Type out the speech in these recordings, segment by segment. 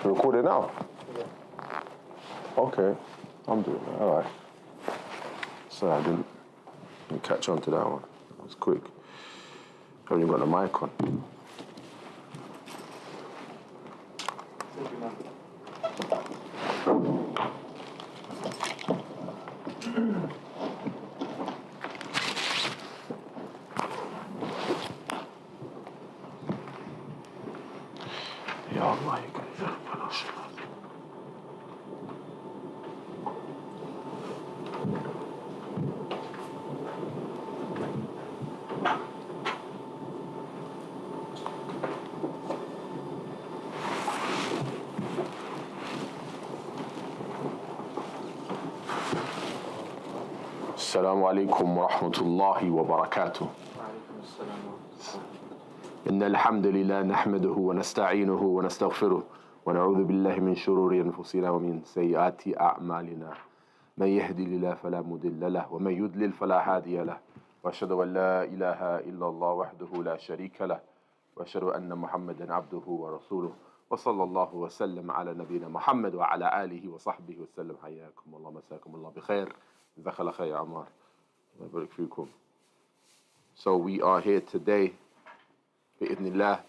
Record it now? Yeah. Okay, I'm doing that, all right. Sorry, I didn't catch on to that one. That was quick. Haven't even got the mic on. Ya Allah, you guys are phenomenal. السلام عليكم ورحمة الله وبركاته. وعليكم السلام ورحمة الله. إن الحمد لله نحمده ونستعينه ونستغفره ونعوذ بالله من شرور أنفسنا ومن سيئات أعمالنا من يهدي الله فلا مضل له ومن يضلل فلا هادي له وأشهد أن لا إله إلا الله وحده لا شريك له وأشهد أن محمدا عبده ورسوله وصلى الله وسلم على نبينا محمد وعلى آله وصحبه وسلم. حياكم الله مساكم الله بخير. جزاك الله خير يا عمار. الله يبارك فيكم. So we are here today, bi'idhnillah,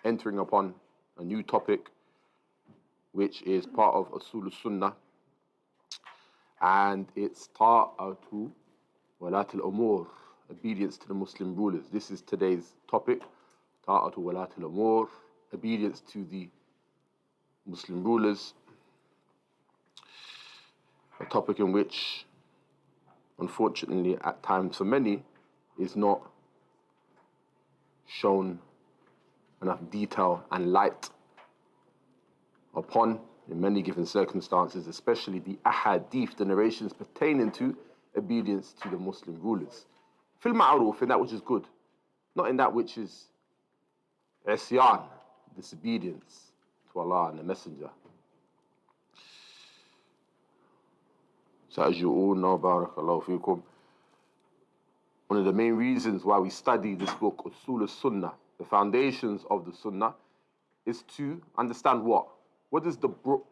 entering upon a new topic which is part of DaaruSsunnah, and it's ta'atu walat al-umur, obedience to the Muslim rulers. This is today's topic, ta'atu walat al-umur, obedience to the Muslim rulers. A topic in which, unfortunately, at times for many, is not shown enough detail and light upon in many given circumstances, especially the ahadith, the narrations pertaining to obedience to the Muslim rulers. Fil ma'ruf, in that which is good, not in that which is isyan, disobedience to Allah and the Messenger. So as you all know, barakallahu fikum, one of the main reasons why we study this book, DaaruSsunnah, the foundations of the Sunnah, is to understand what? What does the book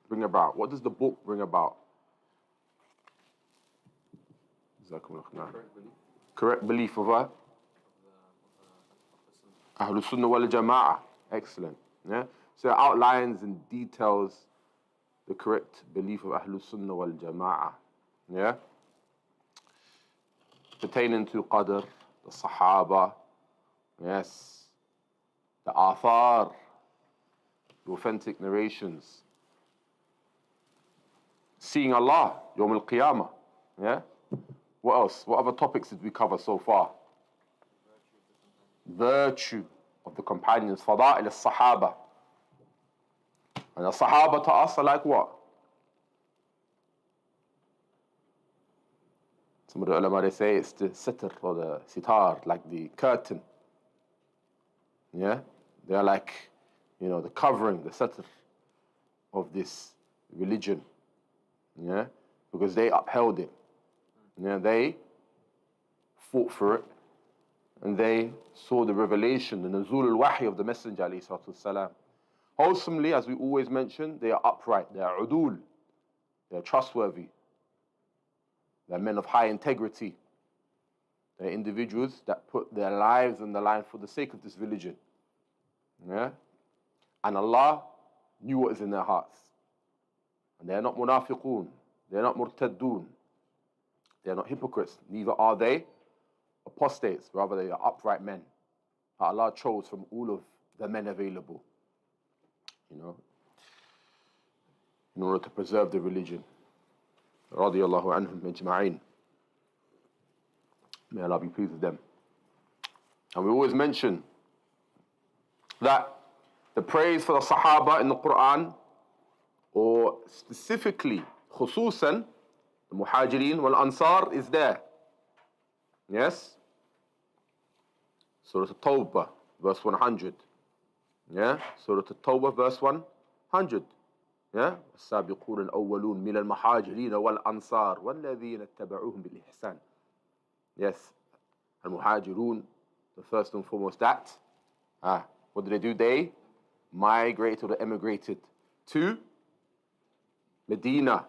bring about? What does the book bring about? Correct belief of what? Ahlus-Sunnah wal Jama'ah. Excellent. Yeah? So it outlines and details the correct belief of Ahlus-Sunnah wal Jama'ah. Yeah? Pertaining to Qadr, the Sahaba, yes, the Athar, the authentic narrations. Seeing Allah, Yawm al-Qiyamah. Yeah? What else? What other topics did we cover so far? Virtue of the companions, Fada'il al-Sahaba. And the Sahaba to us are like what? Some of the ulama, they say it's the sitr or the sitar, like the curtain. Yeah? They are like, you know, the covering, the sitr of this religion. Yeah? Because they upheld it. Yeah? They fought for it. And they saw the revelation, the nuzul al-wahy of the Messenger, alayhi salatu wassalam. Wholesomely, as we always mention, they are upright, they are udul, they are trustworthy, they are men of high integrity, they are individuals that put their lives on the line for the sake of this religion. Yeah? And Allah knew what is in their hearts. And they are not munafiqun, they are not murtaddun, they are not hypocrites, neither are they apostates, rather they are upright men that Allah chose from all of the men available. You know, in order to preserve the religion. Radiyallahu anhum ajma'in. May Allah be pleased with them. And we always mention that the praise for the Sahaba in the Quran, or specifically, khususan, the Muhajirin wal Ansar, is there. Yes? Surah At-Tawbah, verse 100. Yeah, Surah At-Tawbah, verse 100. Yeah, السابقون الأولون من المهاجرين والأنصار والذين اتبعوهم بالإحسان. Yes, المهاجرون the first and foremost that, what did? They migrated or emigrated to Medina.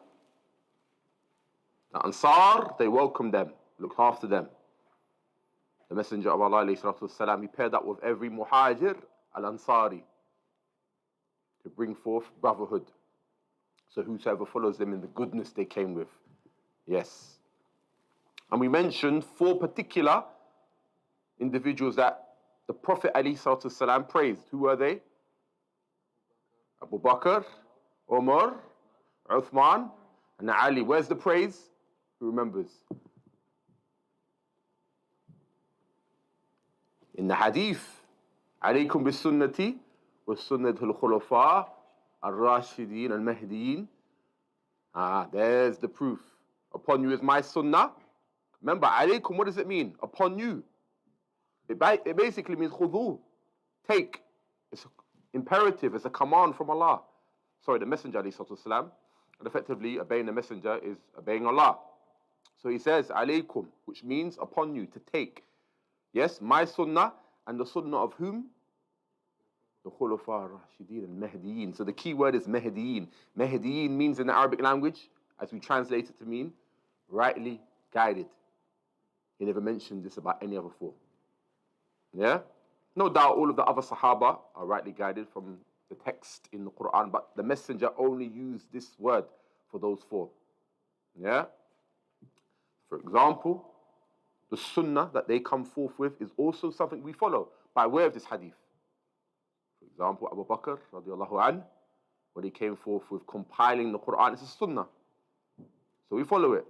The Ansar, they welcomed them, looked after them. The Messenger of Allah, والسلام, he paired up with every muhajir al-Ansari to bring forth brotherhood. So whosoever follows them in the goodness they came with. Yes. And we mentioned 4 particular individuals that the Prophet ﷺ praised. Who were they? Abu Bakr, Umar, Uthman, and Ali. Where's the praise? Who remembers? In the hadith, عليكم بالسنة والسنة الخلفاء الراشدين المهديين. There's the proof. Upon you is my sunnah. Remember, alaykum, what does it mean? Upon you. It basically means khudhu. Take. It's imperative. It's a command from Allah. Sorry, the Messenger, ﷺ, and effectively obeying the Messenger is obeying Allah. So he says, alaykum, which means upon you, to take. Yes, my sunnah and the sunnah of whom? The Khulafa Rashideen and Mahdiyin. So the key word is Mahdiyin. Mahdiyin means in the Arabic language, as we translate it to mean, rightly guided. He never mentioned this about any other 4. Yeah? No doubt all of the other Sahaba are rightly guided from the text in the Quran, but the Messenger only used this word for those 4. Yeah? For example, the sunnah that they come forth with is also something we follow by way of this hadith. For example, Abu Bakr, radiallahu anhu, when he came forth with compiling the Quran, it's a sunnah. So we follow it.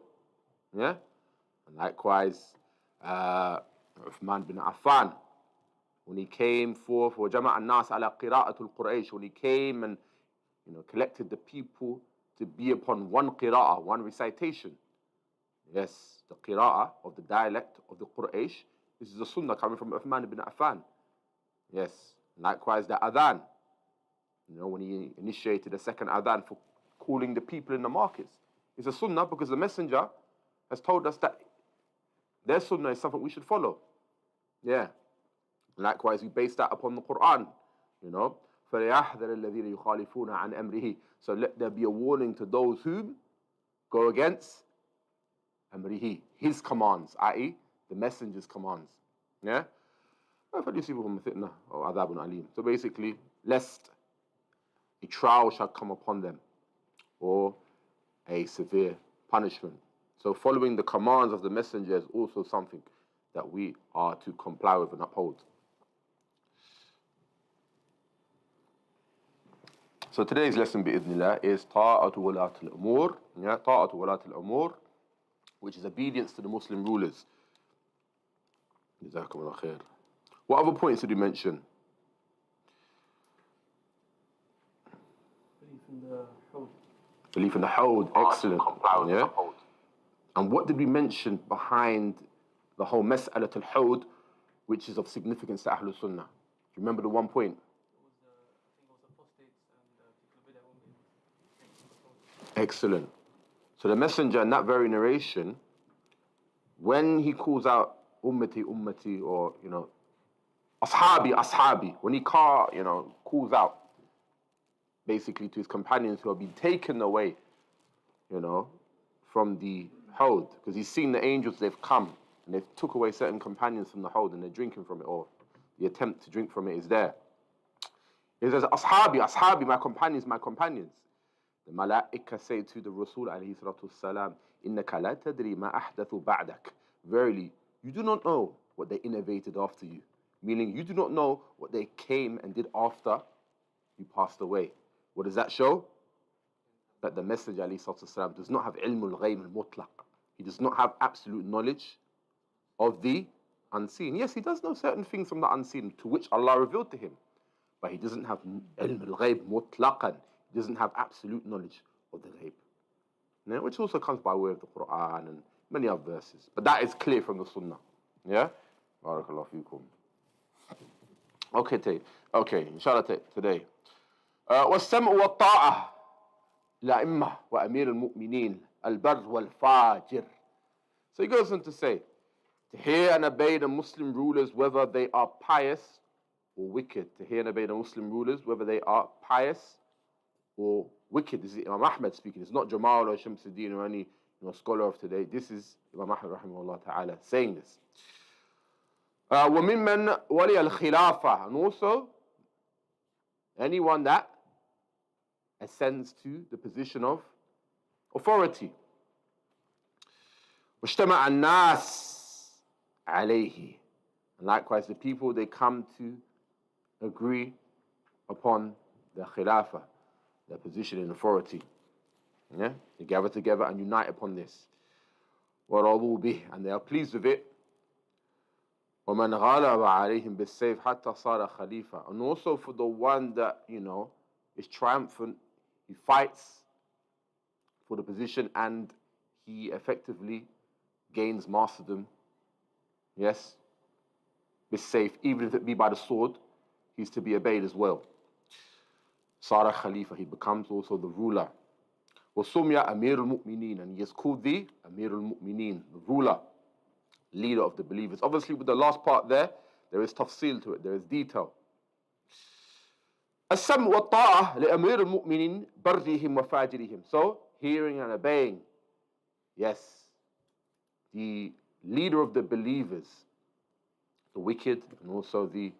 Yeah? And likewise, Uthman bin Affan, when he came forth, وَجَمَعَ النَّاسَ عَلَى قِرَاءَةُ الْقُرَيْشِ, when he came and collected the people to be upon one qira'ah, one recitation. Yes, the qira'ah of the dialect of the Quraysh. This is a sunnah coming from Uthman bin Affan. Yes, likewise the adhan. When he initiated a second adhan for calling the people in the markets. It's a sunnah because the Messenger has told us that their sunnah is something we should follow. Yeah. Likewise, we base that upon the Quran. فَلْيَحْذَرِ الَّذِينَ يُخَالِفُونَ عَنْ أَمْرِهِ. So let there be a warning to those who go against amrihi, his commands, i.e. the Messenger's commands. Yeah? فَلْيُصِيبُهُمْ فِتْنَةٌ أَوْ عَذَابٌ أَلِيمٌ. So basically, lest a trial shall come upon them or a severe punishment. So following the commands of the Messenger is also something that we are to comply with and uphold. So today's lesson, bi'idhnillah, is ta'atu walat al-umur. Yeah, ta'atu walat al-umur, which is obedience to the Muslim rulers. Jazakumullah khair. What other points did we mention? Belief in the Hawd. Excellent. Yeah. And what did we mention behind the whole Mas'alat al-Hawd, which is of significance to Ahlul Sunnah? Do you remember the one point? Excellent. So the Messenger in that very narration, when he calls out ummati, ummati, or ashabi, ashabi, when he calls out basically to his companions who have been taken away, from the Hawd, because he's seen the angels, they've come and they've took away certain companions from the Hawd and they're drinking from it, or the attempt to drink from it is there. He says, ashabi, ashabi, my companions, my companions. The Malaika say to the Rasul alayhi salatu wassalam, innaka la tadri ma ahdathu ba'dak. Verily, you do not know what they innovated after you. Meaning, you do not know what they came and did after you passed away. What does that show? That the Messenger alayhi salatu wassalam does not have ilmul ghayb al-mutlaq. He does not have absolute knowledge of the unseen. Yes, he does know certain things from the unseen to which Allah revealed to him. But he doesn't have ilmul ghayb mutlaqan. He doesn't have absolute knowledge of the ghayb. Which also comes by way of the Quran and many other verses. But that is clear from the Sunnah. Yeah? Barakallahu feekum. Okay, inshallah today. والسمع والطاعة لأئمة وأمير المؤمنين البر والفاجر. So he goes on to say To hear and obey the Muslim rulers, whether they are pious or wicked. To hear and obey the Muslim rulers, whether they are pious or wicked. This is Imam Ahmad speaking. It's not Jamal or Shamsuddin or any scholar of today. This is Imam Ahmad rahimahullah ta'ala saying this. وَمِمَّنْ وَلِيَ الْخِلَافَةِ. And also, anyone that ascends to the position of authority. وَاجْتَمَعَ النَّاسِ عَلَيْهِ. And likewise, the people, they come to agree upon the khilafah, their position in authority. Yeah? They gather together and unite upon this. وَرَضُوا بِهِ. And they are pleased with it. وَمَنْ غَلَبَ عَلَيْهِمْ بِالسَّيْفِ حَتَّى صَارَ خَلِيفَةً. And also for the one that, is triumphant, he fights for the position and he effectively gains masterdom. Yes? بالسيف, even if it be by the sword, he's to be obeyed as well. صَارَ خَلِيفَةً. He becomes also the ruler. وَسُمْيَ أَمِيرُ الْمُؤْمِنِينَ. And he is called the Amir al-Mu'mineen, the ruler, leader of the believers. Obviously, with the last part there is tafsil to it, there is detail. السَّمْعُ وَالطَّاعَةُ لِأَمِيرِ الْمُؤْمِنِينَ بَرِّهِمْ وَفَاجِرِهِمْ. So, hearing and obeying, yes, the leader of the believers, the wicked, and also the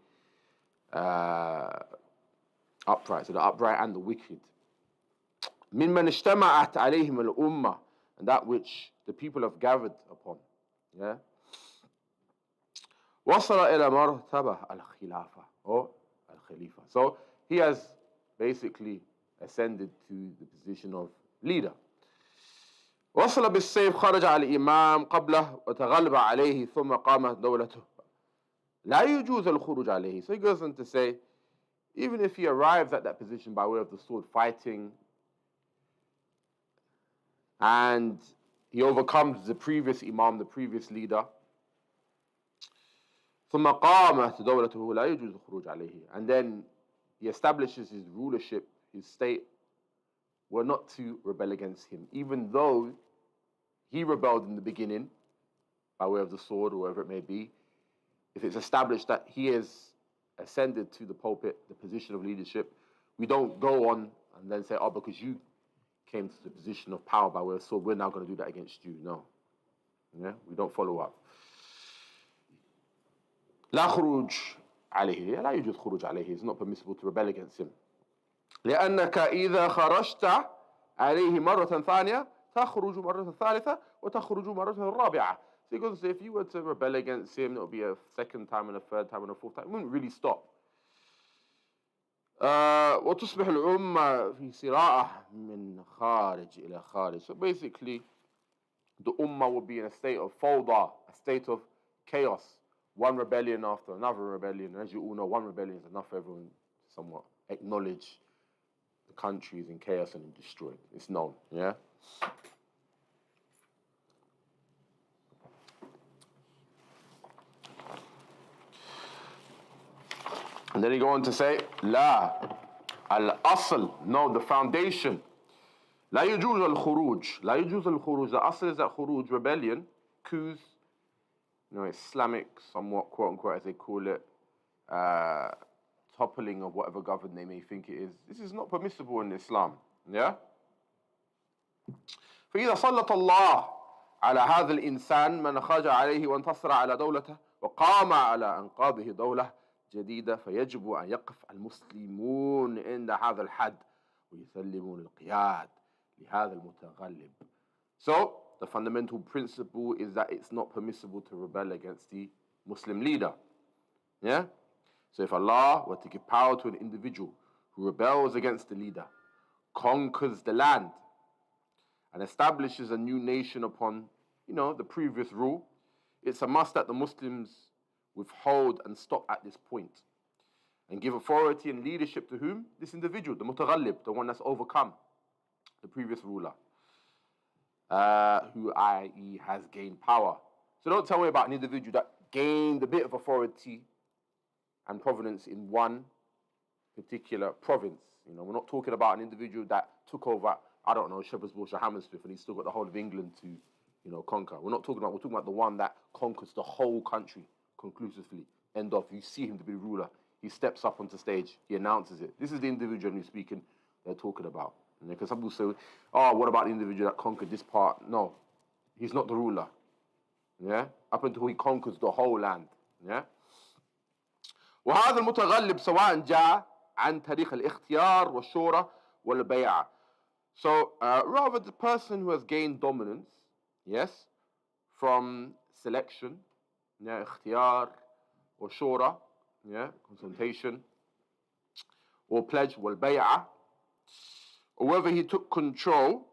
upright, so the upright and the wicked. مِمَّنْ اجْتَمَعَتْ عَلَيْهِمُ الْأُمَّةِ. And that which the people have gathered upon. Yeah. وصل إلى مرتبة الخلافة or al-Khalifa. So he has basically ascended to the position of leader. وصل بالسيف خرج على الإمام قبله وتغلب عليه ثم قامت دولته. لا يجوز الخروج عليه. So he goes on to say, even if he arrives at that position by way of the sword fighting, and he overcomes the previous Imam, the previous leader, ثم قامت دولته لا يجوز الخروج عليه. And then he establishes his rulership, his state, were not to rebel against him, even though he rebelled in the beginning by way of the sword or whatever it may be. If it's established that he has ascended to the pulpit, the position of leadership, we don't go on and then say, oh, because you came to the position of power by way of sword, we're now going to do that against you. No. Yeah? We don't follow up. لا خروج عليه. لا يوجد خروج عليه. It's not permissible to rebel against him. لأنك إذا خرجت عليه مرة ثانية تخرج مرة ثالثة وتخرج مرة رابعة. So he goes, if you were to rebel against him, it would be a second time and a third time and a fourth time. It wouldn't really stop. وتصبح الأمة في صراع من خارج إلى خارج. So basically, the ummah will be in a state of fawda, a state of chaos. One rebellion after another rebellion. And as you all know, one rebellion is enough for everyone to somewhat acknowledge the country is in chaos and destroyed. It's known, yeah? And then he go on to say, La al-asl, no, the foundation. La yujuz al-khuruj. La yujuz al-khuruj. The asl is that khuruj, rebellion, coups, Islamic, somewhat, quote unquote, as they call it, toppling of whatever government they may think it is. This is not permissible in Islam. Yeah? فإذا سلط الله على هذا الإنسان من خرج عليه وانتصر على دولته وقام على أنقاضه دولة جديدة فيجب أن يقف المسلمون عند هذا الحد ويسلمون القياد لهذا المتغلب. So, the fundamental principle is that it's not permissible to rebel against the Muslim leader. Yeah? So if Allah were to give power to an individual who rebels against the leader, conquers the land, and establishes a new nation upon, the previous rule, it's a must that the Muslims withhold and stop at this point and give authority and leadership to whom? This individual, the mutaghallib, the one that's overcome the previous ruler. Who, i.e., has gained power. So don't tell me about an individual that gained a bit of authority and provenance in one particular province. We're not talking about an individual that took over, I don't know, Shepherd's Bush or Hammersmith and he's still got the whole of England to, conquer. We're talking about the one that conquers the whole country conclusively. End of. You see him to be the ruler. He steps up onto stage. He announces it. This is the individual who's speaking. They're talking about. Because some people say, "Oh, what about the individual that conquered this part?" No, he's not the ruler. Yeah, up until he conquers the whole land. Yeah. وهذا المتغلب سواء جاء عن طريق الاختيار والشورى والبيعة. So rather the person who has gained dominance, yes, from selection, yeah, اختيار or shura, yeah, consultation, or pledge, والبيعة, or whether he took control,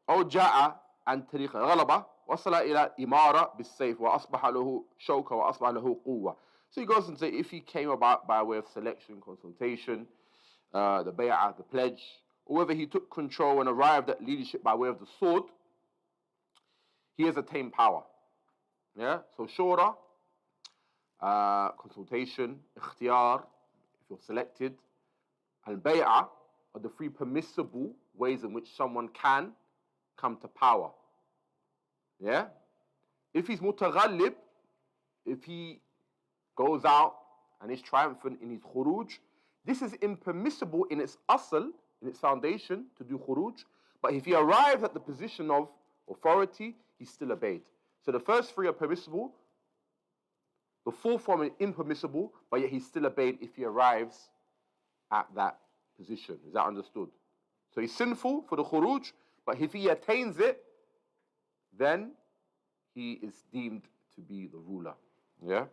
أو جاء عن طريق الغلبة وصل إلى إمارة بالسيف وأصبح له شوكة وأصبح له قوة. So he goes and says, if he came about by way of selection, consultation, the bay'ah, the pledge, or whether he took control and arrived at leadership by way of the sword, he has attained power. Yeah, so shura, consultation, ikhtiyar, if you're selected, and bay'ah are the three permissible ways in which someone can come to power. Yeah, if he's mutaghallib, if he goes out and is triumphant in his khuruj, this is impermissible in its asl, in its foundation, to do khuruj. But if he arrives at the position of authority, he's still obeyed. So the first three are permissible. The fourth one is impermissible, but yet he's still obeyed if he arrives at that position. Is that understood? So he's sinful for the khuruj, but if he attains it, then he is deemed to be the ruler. Yeah?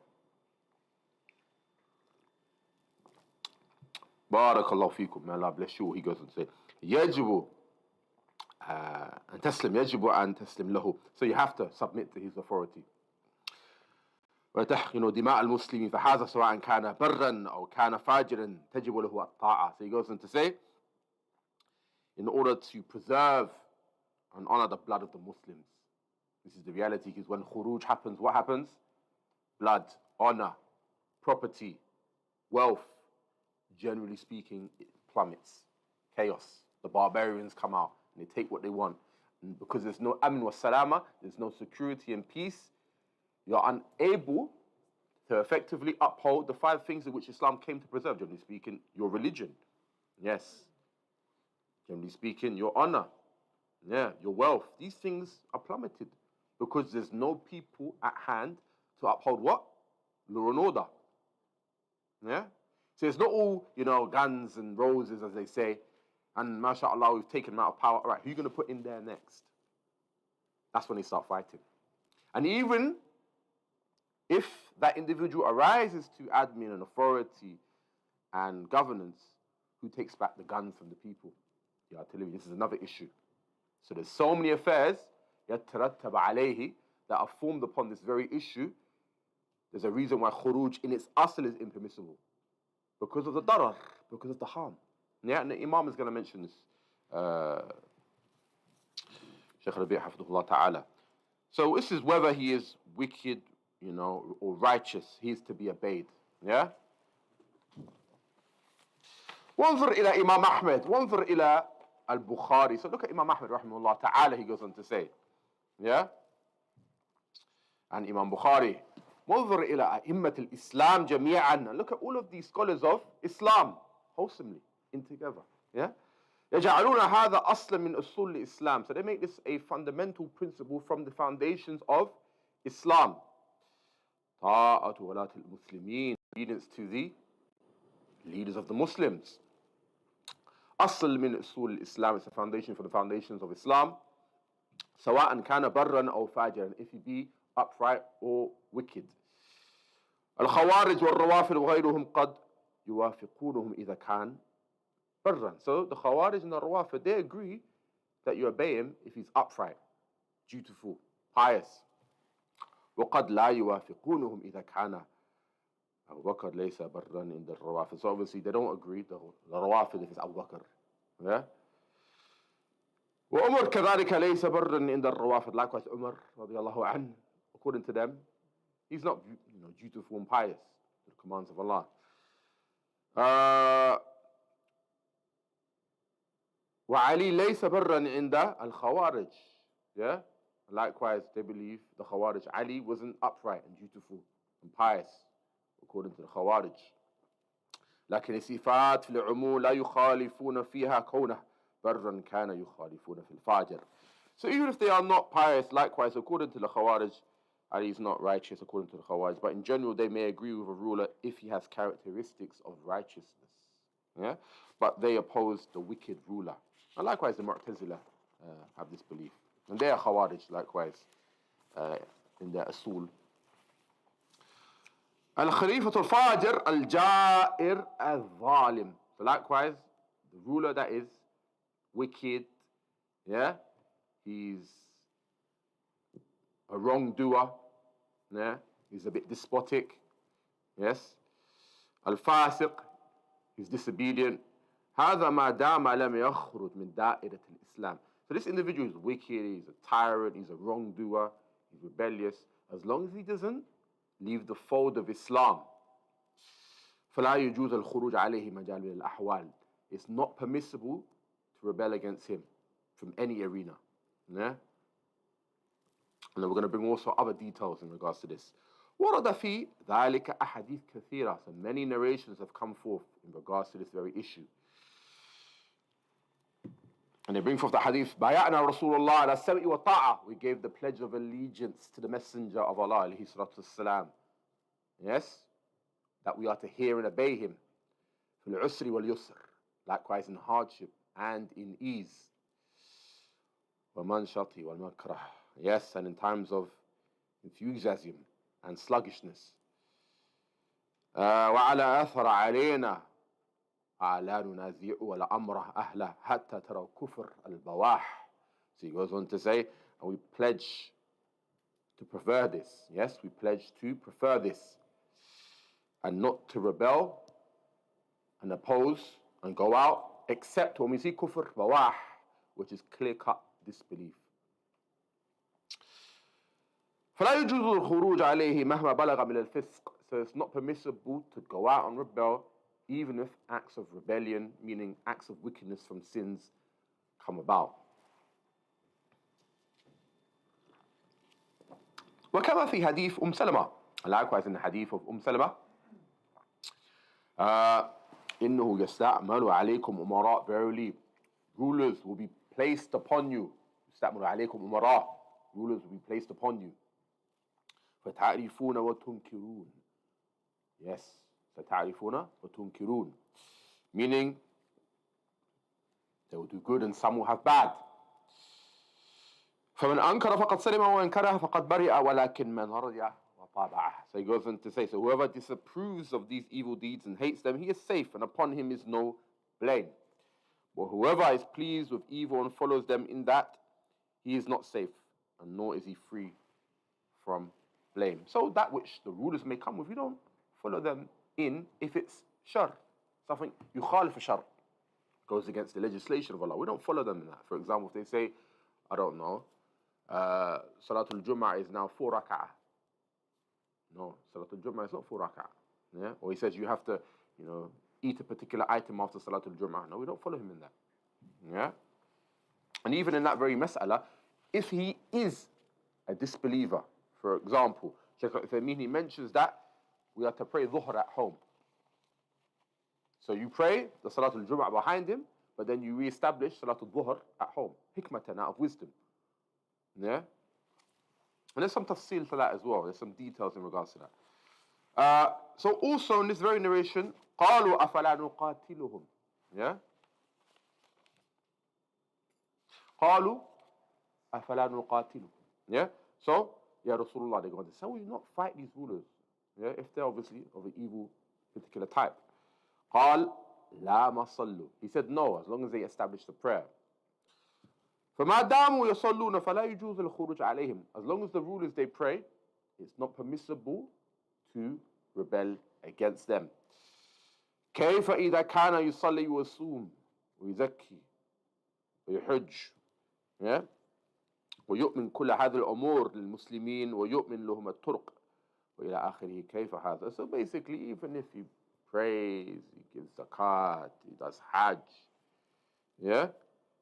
Barakallahu fikum. May Allah bless you. He goes and says, يجب أن تسلم يجب أن تسلم له. So you have to submit to his authority. وتحقن دماء المسلمين فهذا سواء كان برا أو كان فاجرا تجب له الطاعة. So he goes on to say, in order to preserve and honor the blood of the Muslims. This is the reality, because when khuruj happens, what happens? Blood, honor, property, wealth, generally speaking, it plummets. Chaos. The barbarians come out and they take what they want. And because there's no amin wa salama, there's no security and peace, you're unable to effectively uphold the 5 things in which Islam came to preserve. Generally speaking, your religion. Yes. Generally speaking, your honor. Yeah, your wealth. These things are plummeted because there's no people at hand to uphold what? Law and order. Yeah? So it's not all, guns and roses, as they say, and mashallah, we've taken them out of power. All right, who are you going to put in there next? That's when they start fighting. And even if that individual arises to admin and authority and governance, who takes back the guns from the people? The artillery. This is another issue. So there's so many affairs يترتب عليه that are formed upon this very issue. There's a reason why khuruj in its asl is impermissible. Because of the darar, because of the harm. Yeah, and the Imām is going to mention this. Shaykh Rabi' hafidhullah ta'ala. So this is whether he is wicked, or righteous, he is to be obeyed. Yeah? وانظر إلى إمام أحمد وانظر إلى البخاري. So look at Imam Ahmad rahimahullah ta'ala, he goes on to say. Yeah? And Imam Bukhari. وانظر إلى أئمة الإسلام جميعا. And look at all of these scholars of Islam, wholesomely, in together. Yeah? يجعلون هذا أصلا من أصول الإسلام. So they make this a fundamental principle from the foundations of Islam. طاعة ولاة المسلمين. Obedience to the leaders of the Muslims. أصل من أصول الإسلام is a foundation for the foundations of Islam. سواء كان برا أو فاجرا, if he be upright or wicked. الخوارج والروافض وغيرهم قد يوافقونهم إذا كان برا. So the Khawarij and the Rawafid, they agree that you obey him if he's upright, dutiful, pious. وقد لا يوافقونهم إذا كان Abu Bakr ليس برا عند الروافد. So obviously they don't agree, the Rawafid, if it's Abu Bakr. Yeah? وعمر كذلك ليس برا عند الروافد. Likewise Umar رضي الله عنه, according to them, he's not dutiful and pious to the commands of Allah. وعلي ليس برا عند الخوارج. Yeah? Likewise, they believe the Khawarij Ali wasn't upright and dutiful and pious, according to the Khawarij. لكن الصفات في العموم لا يخالفون فيها كونه برا كان يخالفون في الفاجر. So even if they are not pious, likewise, according to the Khawarij, Ali is not righteous according to the Khawarij, but in general they may agree with a ruler if he has characteristics of righteousness. Yeah? But they oppose the wicked ruler. And likewise the Mu'tazila have this belief. And they are Khawarij, likewise, in their Asul. Al-Khalifat al-Fajr al-Ja'ir al-Zalim. So likewise, the ruler that is wicked, yeah, he's a wrongdoer, yeah, he's a bit despotic, yes. Al-Fasiq, he's disobedient. هذا ما دام لم يخرج من دائرة الإسلام. So this individual is wicked, he's a tyrant, he's a wrongdoer, he's rebellious, as long as he doesn't leave the fold of Islam. فلا يجوز الخروج عليه مجال من الأحوال. It's not permissible to rebel against him from any arena. Yeah? And then we're going to bring also other details in regards to this. ورد في ذلك أحاديث كثيرة. So many narrations have come forth in regards to this very issue. And they bring forth the hadith, بايعنا رسول الله على السمع والطاعة. We gave the pledge of allegiance to the Messenger of Allah, alayhi salatu wassalam. Yes? That we are to hear and obey him. في العسر واليسر. Likewise in hardship and in ease. ومنشط والمكره. Yes, and in times of enthusiasm and sluggishness. وعلى أثر علينا لا ننازع ولا أمره أهله حتى تروا كفر البواح. So he goes on to say, and we pledge to prefer this. Yes, we pledge to prefer this. And not to rebel and oppose and go out, except when we see kufr bawah, which is clear-cut disbelief. فلا يجوز الخروج عليه مهما بلغ من الفسق. So it's not permissible to go out and rebel even if acts of rebellion, meaning acts of wickedness from sins, come about. وكما في حديث سلمة. Likewise in the hadith of سلمة. إنه يستعمل عليكم أمراء. Verily, rulers will be placed upon you. يستعمل عليكم أمراء. Rulers will be placed upon you. فتعرفون وتنكرون. Yes. ستعرفون وتنكرون. Meaning, they will do good and some will have bad. فمن أنكر فقد سلم وإن كره فقد برئ ولكن من رضي وطابعه. So he goes on to say, so whoever disapproves of these evil deeds and hates them, he is safe and upon him is no blame. But whoever is pleased with evil and follows them in that, he is not safe and nor is he free from blame. So that which the rulers may come with, we don't follow them in if it's shar, something yukhalif shar, goes against the legislation of Allah. We don't follow them in that. For example, if they say, I don't know, Salatul Jum'ah is now 4 rak'ah. No, Salatul Jum'ah is not 4 rak'ah. Yeah? Or he says you have to, eat a particular item after Salatul Jum'ah. No, we don't follow him in that. Yeah? And even in that very mas'ala, if he is a disbeliever, for example, Shaykh al-Uthaymeen, he mentions that we are to pray dhuhr at home. So you pray the Salatul Jum'ah behind him, but then you re-establish Salatul Dhuhr at home. Hikmatan, out of wisdom. Yeah? And there's some tafsil to that as well. There's some details in regards to that. So also in this very narration, قَالُوا أَفَلَا نُقَاتِلُهُمْ. Yeah? قَالُوا أَفَلَا نُقَاتِلُهُمْ. Yeah? So, Ya Rasulullah, they're going to say, so we not fight these rulers? Yeah? If they're obviously of an evil particular type. قال لا ما صلوا. He said no, as long as they establish the prayer. فما داموا يصلون فلا يجوز الخروج عليهم. As long as the rulers they pray, it's not permissible to rebel against them. كيف إذا كان يصلي ويصوم ويزكي ويحج. Yeah? ويؤمن كل هذه الأمور للمسلمين ويؤمن لهم الطرق وإلى آخره. كيف هذا? So basically, even if he prays, he gives zakat, he does hajj, yeah?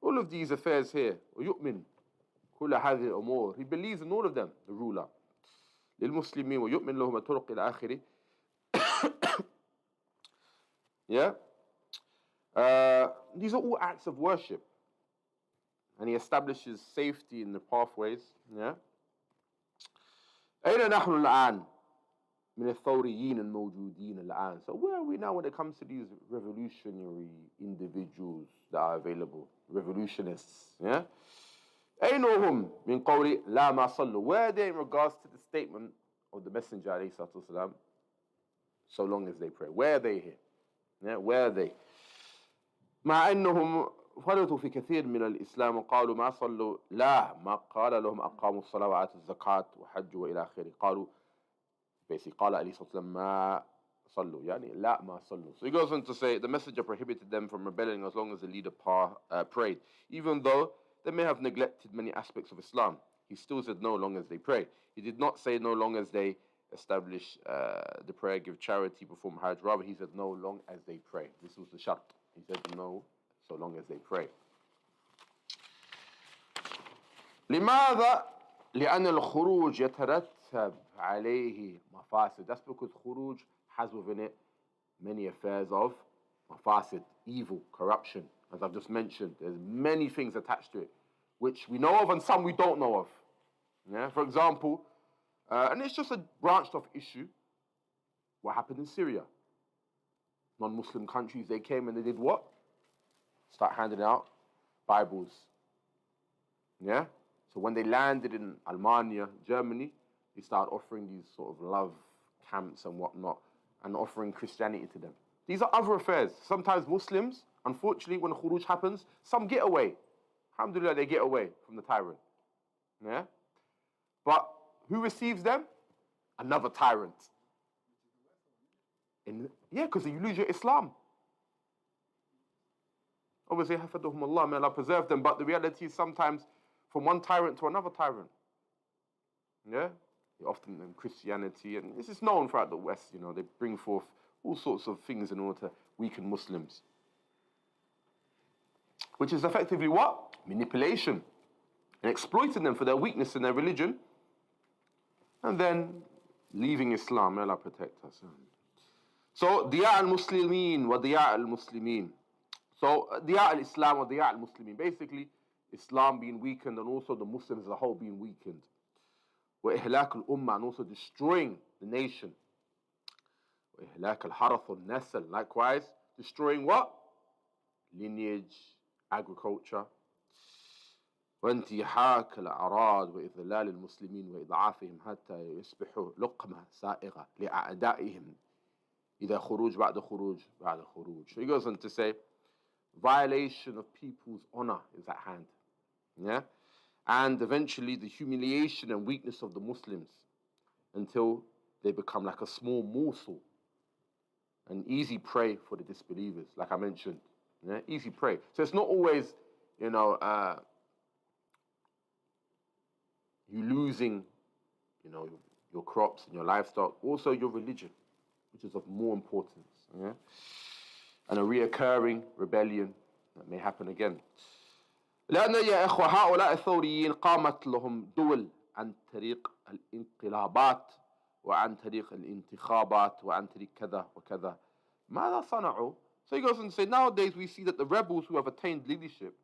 All of these affairs here. ويؤمن كل هذه الأمور. He believes in all of them, the ruler. للمسلمين ويؤمن لهم الطرق إلى آخره. Yeah? These are all acts of worship. And he establishes safety in the pathways. Yeah? أين نحن الآن من الثوريين الموجودين الآن? So where are we now when it comes to these revolutionary individuals that are available? Revolutionists. Yeah? أين هم من قول لا ما صلوا? Where are they in regards to the statement of the Messenger عليه الصلاة والسلام, so long as they pray? Where are they here? Yeah? Where are they? مع أنهم فرطوا في كثير من الإسلام وقالوا ما صلوا. لا ما قال لهم أقاموا الصلاة وآتوا الزكاة وحجوا وإلى آخره. قالوا basically قال عليه الصلاة والسلام ما صلوا يعني لا ما صلوا. So he goes on to say the Messenger prohibited them from rebelling as long as the leader prayed, even though they may have neglected many aspects of Islam. He still said no long as they pray. He did not say no long as they establish the prayer, give charity, perform Hajj. Rather he said no long as they pray. This was the shart. He said no so long as they pray. لماذا؟ لأن الخروج يترتب عليه مفاسد. That's because khuruj has within it many affairs of mafasid, evil, corruption. As I've just mentioned, there's many things attached to it, which we know of and some we don't know of. Yeah? For example, and it's just a branched off issue, what happened in Syria. Non-Muslim countries, they came and they did what? Start handing out Bibles. Yeah? So when they landed in Almania, Germany, they started offering these sort of love camps and whatnot, and offering Christianity to them. These are other affairs. Sometimes Muslims, unfortunately, when khuruj happens, some get away. Alhamdulillah, they get away from the tyrant. Yeah? But who receives them? Another tyrant. Yeah, because you lose your Islam. Obviously, hafadhahum Allah, may Allah preserve them, but the reality is sometimes from one tyrant to another tyrant. Yeah? Often in Christianity, and this is known throughout the West, you know, they bring forth all sorts of things in order to weaken Muslims. Which is effectively what? Manipulation. And exploiting them for their weakness in their religion, and then leaving Islam. May Allah protect us. So, Diya al-Muslimin wa Diya al-Muslimin. So, Diya al-Islam wa Diya al-Muslimin. Basically, Islam being weakened and also the Muslims as a whole being weakened. وإهلاك الأمة, and also destroying the nation. وإهلاك الحرث والنسل, likewise destroying what? Lineage, agriculture. وانتهاك الأعراض وإذلال المسلمين وإضعافهم حتى يصبحوا لقمة سائغة لأعدائهم إذا خروج بعد خروج بعد خروج. So he goes on to say, violation of people's honor is at hand. Yeah? And eventually the humiliation and weakness of the Muslims until they become like a small morsel, an easy prey for the disbelievers, like I mentioned. Yeah? Easy prey. So it's not always, you know, you losing, you know, your crops and your livestock, also your religion, which is of more importance. Yeah? And a reoccurring rebellion that may happen again. لأن يا إخوة هؤلاء الثوريين قامت لهم دول عن طريق الانقلابات وعن طريق الانتخابات وعن طريق كذا وكذا. ماذا صنعوا? So he goes on to say, nowadays we see that the rebels who have attained leadership,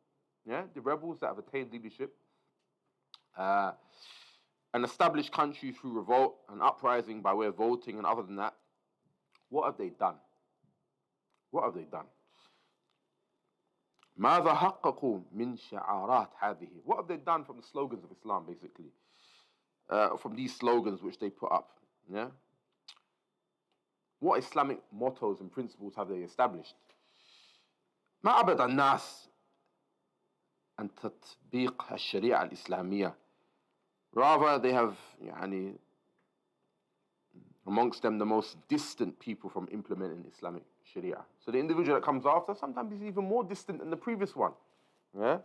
yeah, the rebels that have attained leadership, and established countries through revolt and uprising by way of voting and other than that, what have they done? What have they done? ماذا حققوا من شعارات هذه? What have they done from the slogans of Islam, basically? From these slogans which they put up. Yeah? What Islamic mottos and principles have they established? ما أبد الناس عن تطبيق الشريعة الإسلامية. Rather, they have, يعني, amongst them the most distant people from implementing Islamic Sharia. So the individual that comes after, sometimes he's even more distant than the previous one. Yeah?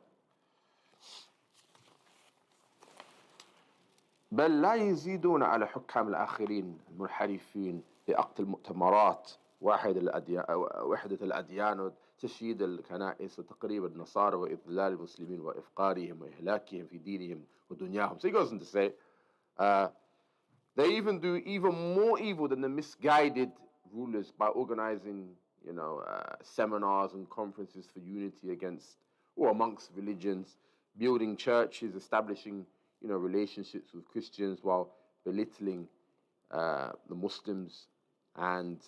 بل لا يزيدون على حكام الآخرين المنحرفين لأقت المؤتمرات وحدة الأديان وتشييد الكنائس وتقريب النصارى وإضلال المسلمين وإفقارهم وإهلاكهم في دينهم ودنياهم. So he goes on to say, they even do even more evil than the misguided rulers by organizing, seminars and conferences for unity against or amongst religions, building churches, establishing, relationships with Christians while belittling the Muslims and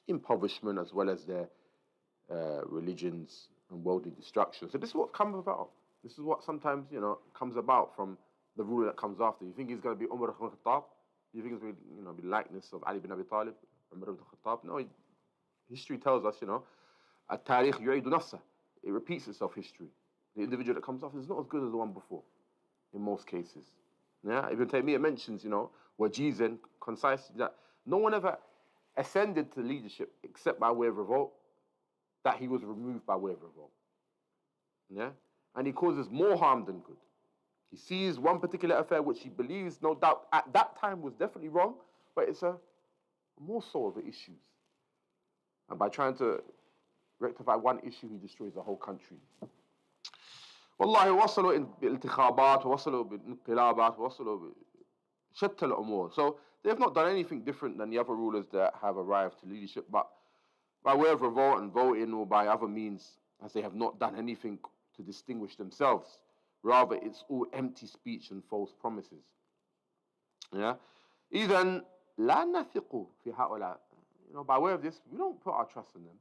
impoverishment as well as their religions and worldly destruction. So this is what comes about. This is what sometimes, comes about from the ruler that comes after. You think he's going to be Umar ibn Khattab? You think he's going to be likeness of Ali ibn Abi Talib, Umar ibn Khattab? No, history tells us, التاريخ يعيد نفسه. It repeats itself, history. The individual that comes after is not as good as the one before, in most cases. Yeah, Ibn Taymiyyah mentions, wajizan, concisely, that no one ever ascended to leadership except by way of revolt, that he was removed by way of revolt. Yeah, and he causes more harm than good. He sees one particular affair which he believes, no doubt, at that time was definitely wrong, but it's a more so of the issues. And by trying to rectify one issue, he destroys the whole country. والله وصلوا بالانتخابات وصلوا بالانقلابات وصلوا بشتى الأمور. So they have not done anything different than the other rulers that have arrived to leadership, but by way of revolt and voting or by other means, as they have not done anything to distinguish themselves. Rather, it's all empty speech and false promises. Yeah. إذن لا نثق في هؤلاء. By way of this, we don't put our trust in them.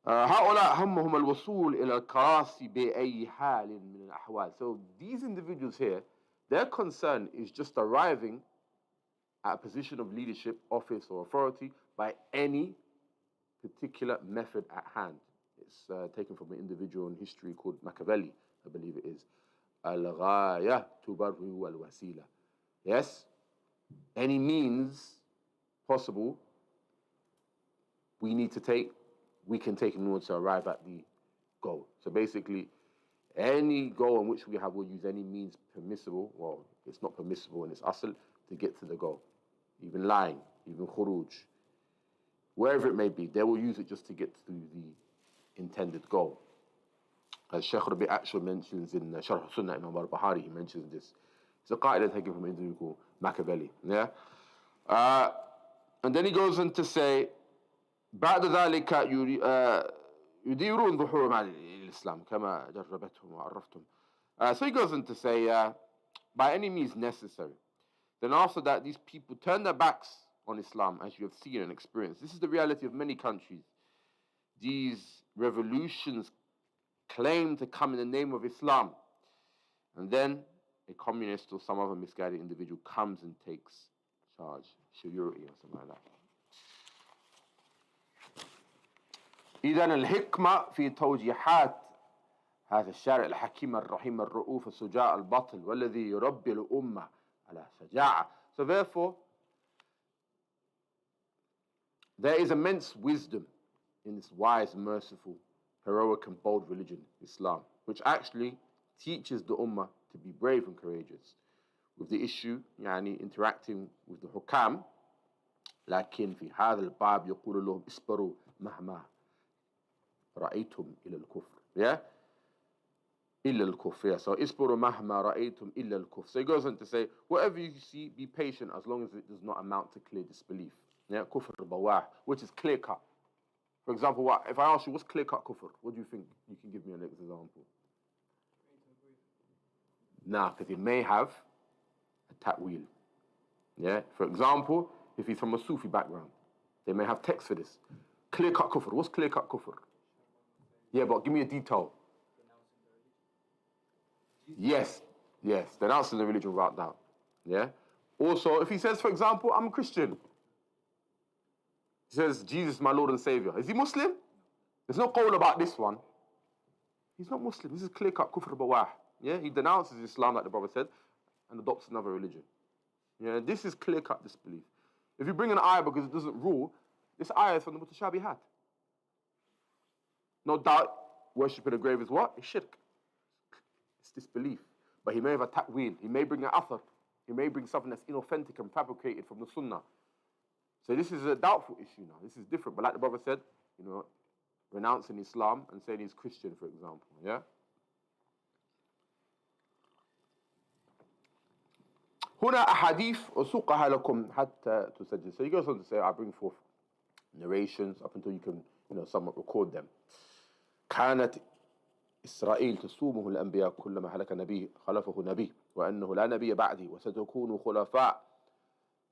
هؤلاء همهم الوصول إلى الكراسي بأي حال من الأحوال. So these individuals here, their concern is just arriving at a position of leadership, office, or authority by any particular method at hand. It's taken from an individual in history called Machiavelli, I believe it is. الغاية تبرر الوسيلة. Yes, any means possible we can take in order to arrive at the goal. So basically, any goal in which we have, we'll use any means permissible. Well, it's not permissible in its asl to get to the goal. Even lying, even khuruj, wherever it may be, they will use it just to get to the intended goal. As Shaykh Rabi' actually mentions in DaaruSsunnah, Imām al-Bahari, he mentions this. It's a qaida taken from an individual called Machiavelli. Yeah? And then he goes on to say, بعد ذلك يديرون ظهورهم على الإسلام كما جربتهم وعرفتم. So he goes on to say, by any means necessary. Then after that, these people turn their backs on Islam, as you have seen and experienced. This is the reality of many countries. These revolutions claim to come in the name of Islam. And then a communist or some other misguided individual comes and takes charge, shuyuri or something like that. إذن الحكمة في توجيهات هذا الشارع الحكيم الرحيم الرؤوف الشجاع البطل والذي يربي الأمة على شجاعة. So therefore, there is immense wisdom in this wise, merciful, heroic and bold religion, Islam, which actually teaches the ummah to be brave and courageous with the issue, interacting with the hukam. لكن في هذا الباب يقول لهم اصبروا مهما رأيتم إلى الكفر. Yeah? إلا الكفر. Yeah. So اصبروا مهما رأيتم إلا الكفر. So he goes on to say, whatever you see, be patient as long as it does not amount to clear disbelief. Yeah? كفر بواح, which is clear cut. For example, if I ask you, what's clear cut kufr? What do you think? You can give me an example. Nah, because he may have a ta'wil. Yeah? For example, if he's from a Sufi background, they may have text for this. Clear cut kufr. What's clear cut kufr? Yeah, but give me a detail. Yes, denouncing the religion without doubt. Yeah? Also, if he says, for example, I'm a Christian. He says, Jesus is my Lord and Savior. Is he Muslim? There's no qawl about this one. He's not Muslim. This is clear-cut kufr bawah. Yeah? He denounces Islam, like the Prophet said, and adopts another religion. Yeah? This is clear-cut disbelief. If you bring an ayah because it doesn't rule, this ayah is from the mutashabihat. No doubt, worshiping a grave is what? It's shirk. It's disbelief. But he may have a ta'wil. He may bring an athar. He may bring something that's inauthentic and fabricated from the Sunnah. So this is a doubtful issue now. This is different. But like the brother said, renouncing Islam and saying he's Christian, for example. Yeah? هنا أحاديث أسوقها لكم حتى تسجل. So he goes on to say, I bring forth narrations up until you can, somewhat record them. كانت إسرائيل تصومه الأنبياء كلما هلك نبي خلفه نبي وأنه لا نبي بعدي وستكونوا خلفاء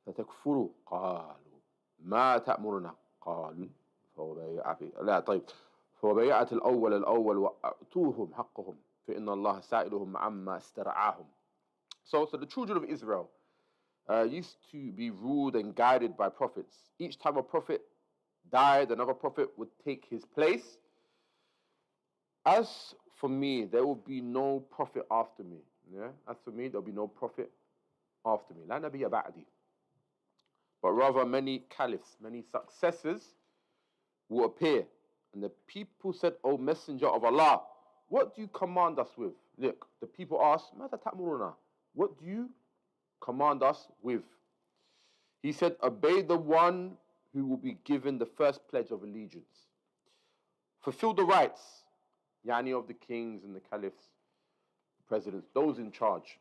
فتكفروا قالوا ما تأمرنا قال فوبيعة الأول وأعطوهم حقهم فإن الله سائلهم عما استرعاهم. So the children of Israel used to be ruled and guided by prophets. Each time a prophet died, another prophet would take his place. As for me, there will be no prophet after me. Yeah? As for me, there will be no prophet after me. لا نبي بعدي. But rather many caliphs, many successors will appear. And the people said, O Messenger of Allah, what do you command us with? Look, the people asked, ماذا تأمرنا? What do you command us with? He said, obey the one who will be given the first pledge of allegiance. Fulfill the rights, of the kings and the caliphs, presidents, those in charge.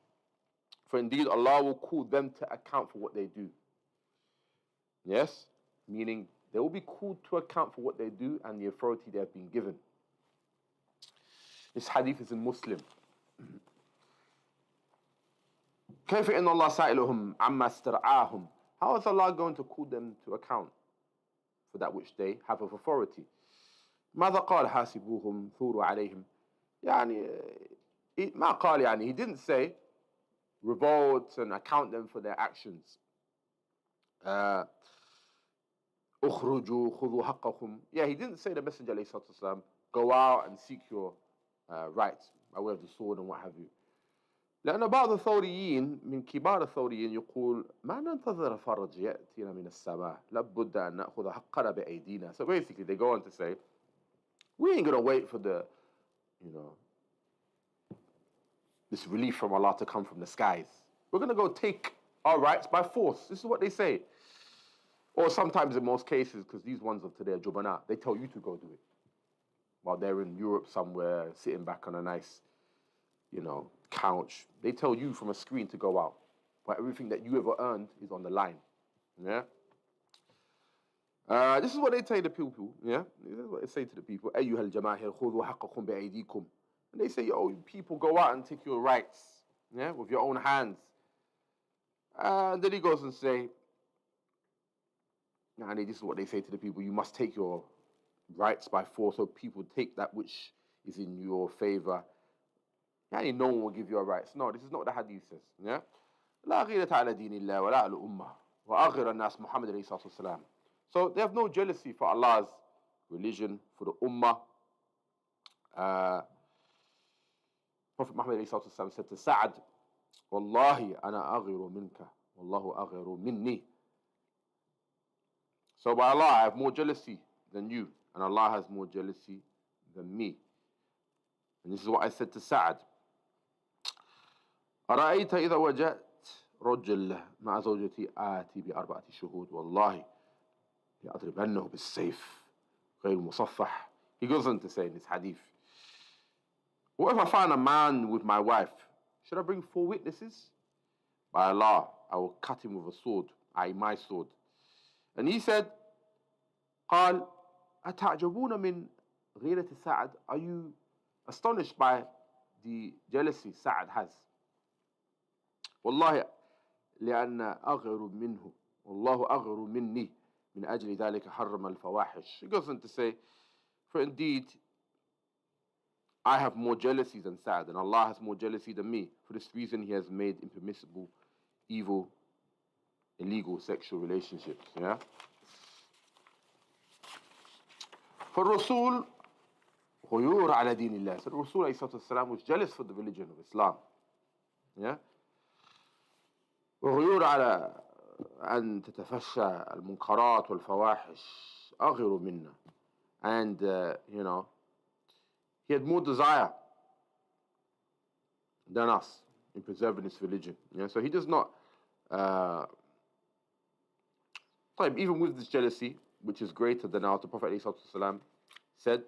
For indeed Allah will call them to account for what they do. Yes? Meaning they will be called to account for what they do and the authority they have been given. This hadith is in Muslim. كيف إن الله سائلهم عما استرعاهم. How is Allah going to call them to account for that which they have of authority? ماذا قال حاسبوهم ثوروا عليهم. ما قال he didn't say revolt and account them for their actions. اخرجوا خذوا حقكم. He didn't say the Messenger عليه الصلاة والسلام go out and seek your rights by way of the sword and what have you. لأن بعض الثوريين من كبار الثوريين يقول ما ننتظر فرج يأتينا من السماء لابد أن نأخذ حقنا بأيدينا. So basically they go on to say, we ain't going to wait for the, this relief from Allah to come from the skies. We're going to go take our rights by force. This is what they say. Or sometimes in most cases, because these ones of today are jubana, they tell you to go do it. While they're in Europe somewhere, sitting back on a nice, couch. They tell you from a screen to go out. But everything that you ever earned is on the line. Yeah? This is what they tell the people. Yeah? This is what they say to the people. أيها الجماهير خذوا حقكم بأيديكم. And they say, people, go out and take your rights. Yeah? With your own hands. And then he goes and say, this is what they say to the people. You must take your rights by force. So people take that which is in your favor. No one will give you a rights. No, this is not what the hadith says. Yeah? لا غيرة على دين الله ولا على الأمة وآخر الناس محمد عليه الصلاة والسلام. So they have no jealousy for Allah's religion, for the ummah. Prophet Muhammad عليه الصلاة والسلام said to Sa'ad, والله أنا أغير منك والله أغير مني. So by Allah, I have more jealousy than you, and Allah has more jealousy than me. And this is what I said to Sa'ad. أرأيت إذا وجدت رجل مع زوجتي آتي بأربعة شهود والله لأضربنه بالسيف غير مصفح. He goes on to say in this hadith, what if I find a man with my wife? Should I bring 4 witnesses? By Allah, I will cut him with a sword, i.e. my sword. And he said, قال أتعجبون من غيرة سعد. Are you astonished by the jealousy Sa'ad has? والله لأن أغير منه والله أغير مني من أجل ذلك حرم الفواحش. He goes on to say, for indeed I have more jealousy than Sa'ad, and Allah has more jealousy than me. For this reason He has made impermissible, evil, illegal sexual relationships. Yeah. For Rasul غيور على دين الله. So the Rasul عليه الصلاة والسلام was jealous for the religion of Islam. Yeah. وغيور على أن تتفشى المنكرات والفواحش أغير منا. And he had more desire than us in preserving this religion. Yeah? So he does not Even with this jealousy, which is greater than ours, the Prophet ﷺ said,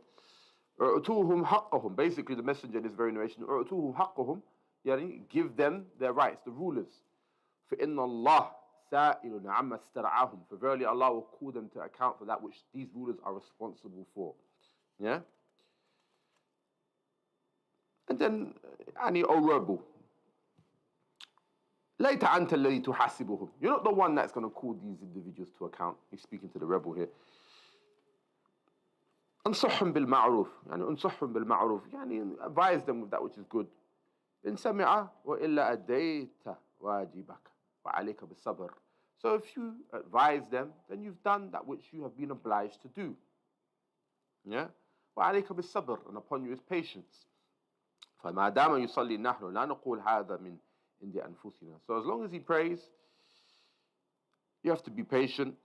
"U'tuhum haqqahum." Basically, the messenger in this very narration, "U'tuhum haqqahum," yani give them their rights, the rulers. فَإِنَّ اللَّهَ سَائِلٌ عَمَّا اسْتَرْعَاهُم. For verily Allah will call them to account for that which these rulers are responsible for. Yeah? And then, O rebel, لَيْتَ أَنْتَ الَّذِي تُحَاسِبُهُم. You're not the one that's going to call these individuals to account. He's speaking to the rebel here. أنصحهم بالمعروف. أنصحهم بالمعروف. Advise them with that which is good. إن سمع وإلا أديت واجبك وعليك بالصبر. So if you advise them, then you've done that which you have been obliged to do. Yeah? وعليك بالصبر, and upon you is patience. فما دام يصلي نحن لا نقول هذا من عند أنفسنا. So as long as he prays, you have to be patient,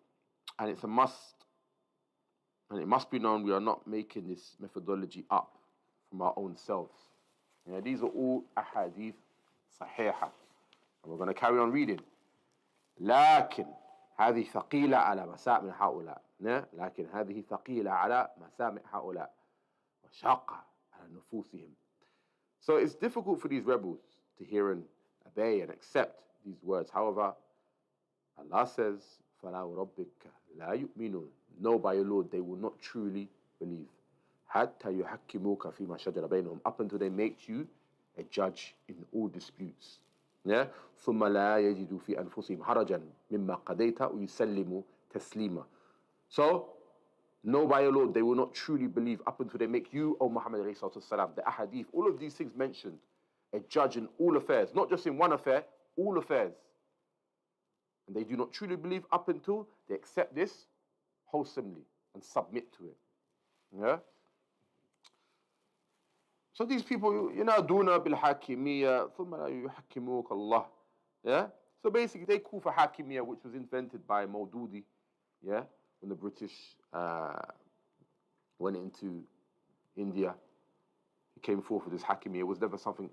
and it's a must. And it must be known we are not making this methodology up from our own selves. These are all ahadith صحيحة. And we're going to carry on reading. لكن هذه ثقيلة على مسامع هؤلاء. لكن هذه ثقيلة على مسامع هؤلاء وشاقة على نفوسهم. So it's difficult for these rebels to hear and obey and accept these words. However, Allah says, فَلَا رَبِّكَ لَا يُؤْمِنُونَ. No, by your Lord, they will not truly believe. حَتَّى يُحَكِّمُوكَ فِيمَا شَجَرَ بَيْنَهُم. Up until they make you a judge in all disputes. ثُمَّ لَا يَجِدُوا فِي أَنفُسِهِمْ حَرَجًا مِمَّا قَضَيْتَ وَيُسَلِّمُوا تَسْلِيمًا. So, no, by your Lord, they will not truly believe up until they make you, O Muhammad ﷺ, the ahadith, all of these things mentioned, a judge in all affairs, not just in one affair, all affairs. And they do not truly believe up until they accept this wholesomely and submit to it. Yeah? So these people, ينادون بالحاكمية ثم لا يحكموك الله. Yeah? So basically they call for hakimiyya, which was invented by Maududi, yeah, when the British went into India. He came forth with this hakimiyya. It was never something,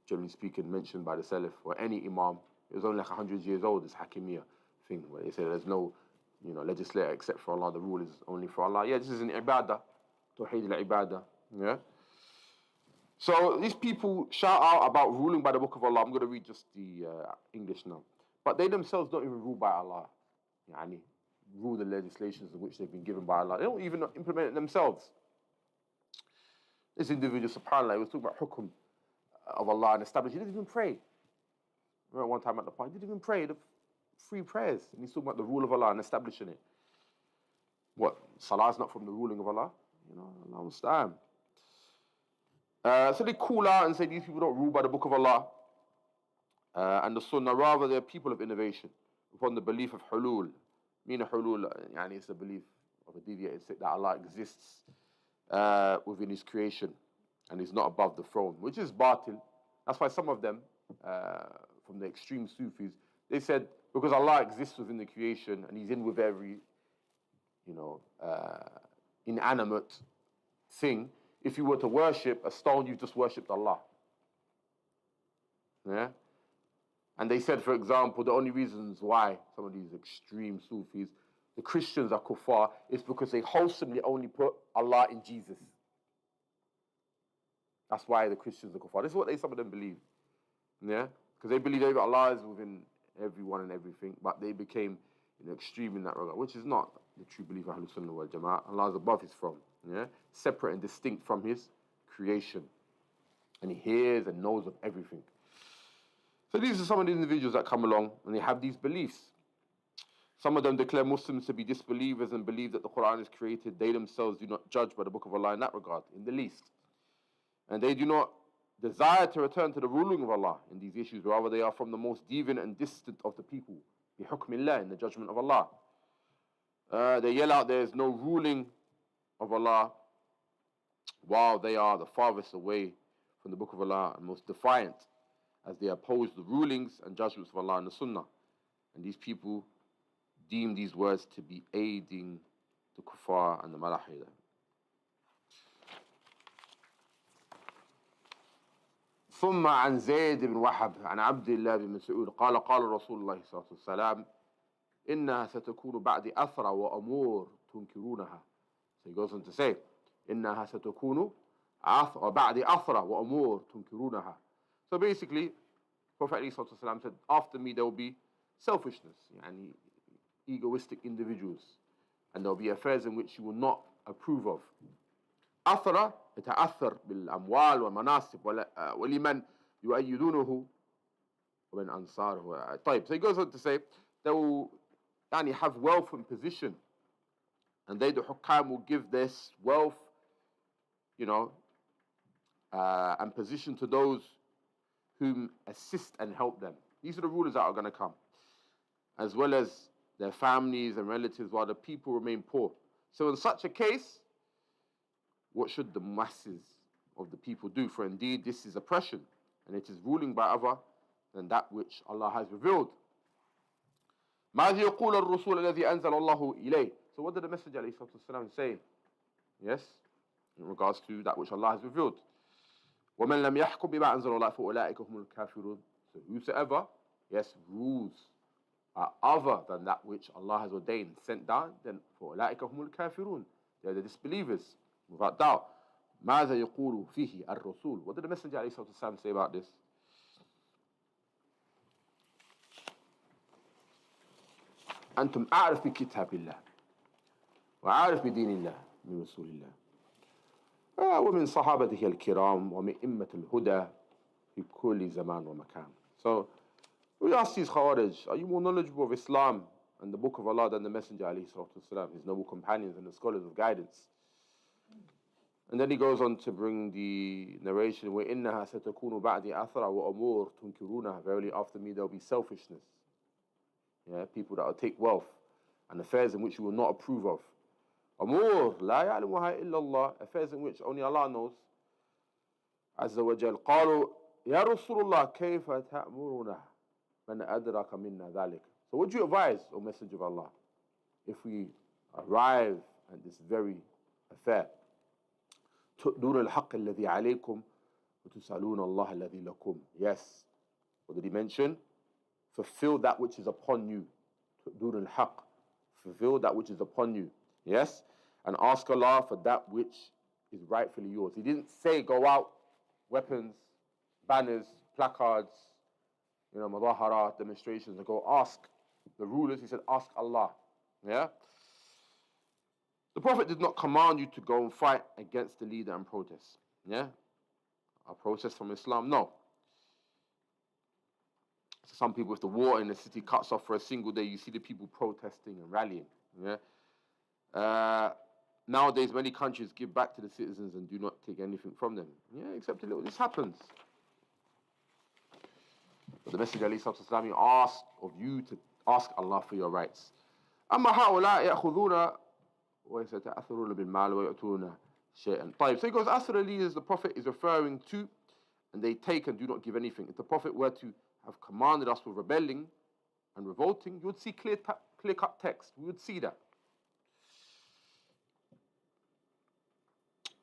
generally speaking, mentioned by the Salaf or any Imām. It was only like 100 years old, this hakimiyya thing, where they say there's no, legislator except for Allah. The rule is only for Allah. Yeah, this is an ibadah, tawheed al-ibadah. Yeah. So these people shout out about ruling by the book of Allah. I'm going to read just the English now. But they themselves don't even rule by Allah. Rule the legislations in which they've been given by Allah. They don't even implement it themselves. This individual, subhanAllah, was talking about hukum of Allah and established. He didn't even pray. I remember one time at the party, he didn't even pray the 3 prayers. And he's talking about the rule of Allah and establishing it. What? Salah is not from the ruling of Allah? Allah understand. So they call out and say these people don't rule by the book of Allah and the Sunnah. Rather, they're people of innovation upon the belief of hulul. Meaning hulul, it's the belief of a deviated state that Allah exists within His creation and is not above the throne, which is batil. That's why some of them, from the extreme Sufis, they said because Allah exists within the creation and He's in with every, inanimate thing. If you were to worship a stone, you've just worshipped Allah. Yeah? And they said, for example, the only reasons why some of these extreme Sufis, the Christians are kuffar, is because they wholesomely only put Allah in Jesus. That's why the Christians are kuffar. This is what some of them believe. Yeah? Because they believe that Allah is within everyone and everything, but they became extreme in that regard, which is not the true belief of Ahlus Sunnah wal Jama'ah. Allah is above His throne, yeah? Separate and distinct from His creation. And He hears and knows of everything. So these are some of the individuals that come along and they have these beliefs. Some of them declare Muslims to be disbelievers and believe that the Quran is created. They themselves do not judge by the book of Allah in that regard, in the least. And they do not desire to return to the ruling of Allah in these issues. Rather, they are from the most deviant and distant of the people. In the judgment of Allah. They yell out there is no ruling of Allah, while they are the farthest away from the book of Allah and most defiant, as they oppose the rulings and judgments of Allah and the Sunnah. And these people deem these words to be aiding the kuffar and the malahida. ثم عن زيد بن وهب عن عبد الله بن مسعود قال قال رسول الله صلى الله عليه وسلم إنها ستكون بعد أثرى وأمور تنكرونها. So he goes on to say, إنها ستكون بعد أثرى وأمور تنكرونها. So basically, Prophet ﷺ said, after me there will be selfishness, yani egoistic individuals, and there will be affairs in which you will not approve of. أثرى يتأثر بالأموال والمناصب ولمن يؤيدونه ومن أنصاره. طيب, so he goes on to say, they will have wealth and position, and they, the hukam, will give this wealth, and position to those whom assist and help them. These are the rulers that are going to come, as well as their families and relatives, while the people remain poor. So in such a case, what should the masses of the people do? For indeed, this is oppression, and it is ruling by other than that which Allah has revealed. ماذا يقول الرسول الذي أنزل الله إليه. So what did the Messenger ﷺ say? Yes, in regards to that which Allah has revealed. وَمَنْ لَمْ يَحْكُمْ بِمَا أَنزَلَ اللَّهُ فَأُولَٰئِكَ هُمُ الْكَافِرُونَ. So whosoever, yes, rules other than that which Allah has ordained, sent down, then فَأُولَٰئِكَ هُمُ الْكَافِرُونَ. They are the disbelievers, without doubt. ماذا يقول فيه الرسول. What did the Messenger ﷺ say about this? أنتم أعرف بكتاب الله وعارف بدين الله من رسول الله ومن صحابته الكرام ومن إمة الهدى في كل زمان ومكان. So we ask these Khawarij, are you more knowledgeable of Islam and the Book of Allah than the Messenger ﷺ, his noble companions and the scholars of guidance? And then he goes on to bring the narration, وَإِنَّهَا سَتَكُونُ بَعْدِ أَثْرَ وَأَمُورٌ تُنْكِرُونَهَا. Verily after me there will be selfishness. People that will take wealth and affairs in which you will not approve of. أمور لا يعلمها إلا الله. Affairs in which only Allah knows. عز وجل. قالوا يا رسول الله كيف تأمرنا من أدرك منا ذلك. So what do you advise, O Messenger of Allah, if we arrive at this very affair? تؤدون الحق الذي عليكم وتسألون الله الذي لكم. Yes. What did he mention? Fulfill that which is upon you. تؤدون الحق. Fulfill that which is upon you. Yes? And ask Allah for that which is rightfully yours. He didn't say go out, weapons, banners, placards, madaharat, demonstrations, and go ask the rulers. He said ask Allah. Yeah? The Prophet did not command you to go and fight against the leader and protest. Yeah? A protest from Islam? No. So some people, if the water in the city cuts off for a single day, you see the people protesting and rallying. Yeah? Nowadays, many countries give back to the citizens and do not take anything from them. Yeah, except a little. This happens. But the Messenger ﷺ asked of you to ask Allah for your rights. أما هؤلاء يأخذون ويتأثرون بالمال ويؤتون شيئا. طيب. So he goes, as for the leaders the Prophet is referring to, and they take and do not give anything. If the Prophet were to have commanded us with rebelling and revolting, you would see clear-cut text. We would see that.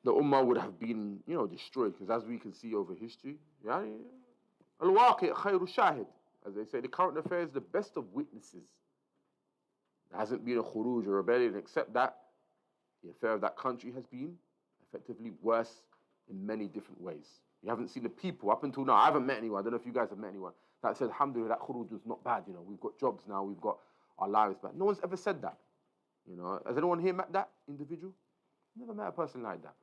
The Ummah would have been, destroyed, because as we can see over history, al-waqi' khayru shahid, as they say, the current affair is the best of witnesses. There hasn't been a khuruj or rebellion except that the affair of that country has been effectively worse in many different ways. You haven't seen the people up until now. I haven't met anyone. I don't know if you guys have met anyone that said, alhamdulillah, that khuruj was not bad. We've got jobs now. We've got our lives back. No one's ever said that. Has anyone here met that individual? Never met a person like that.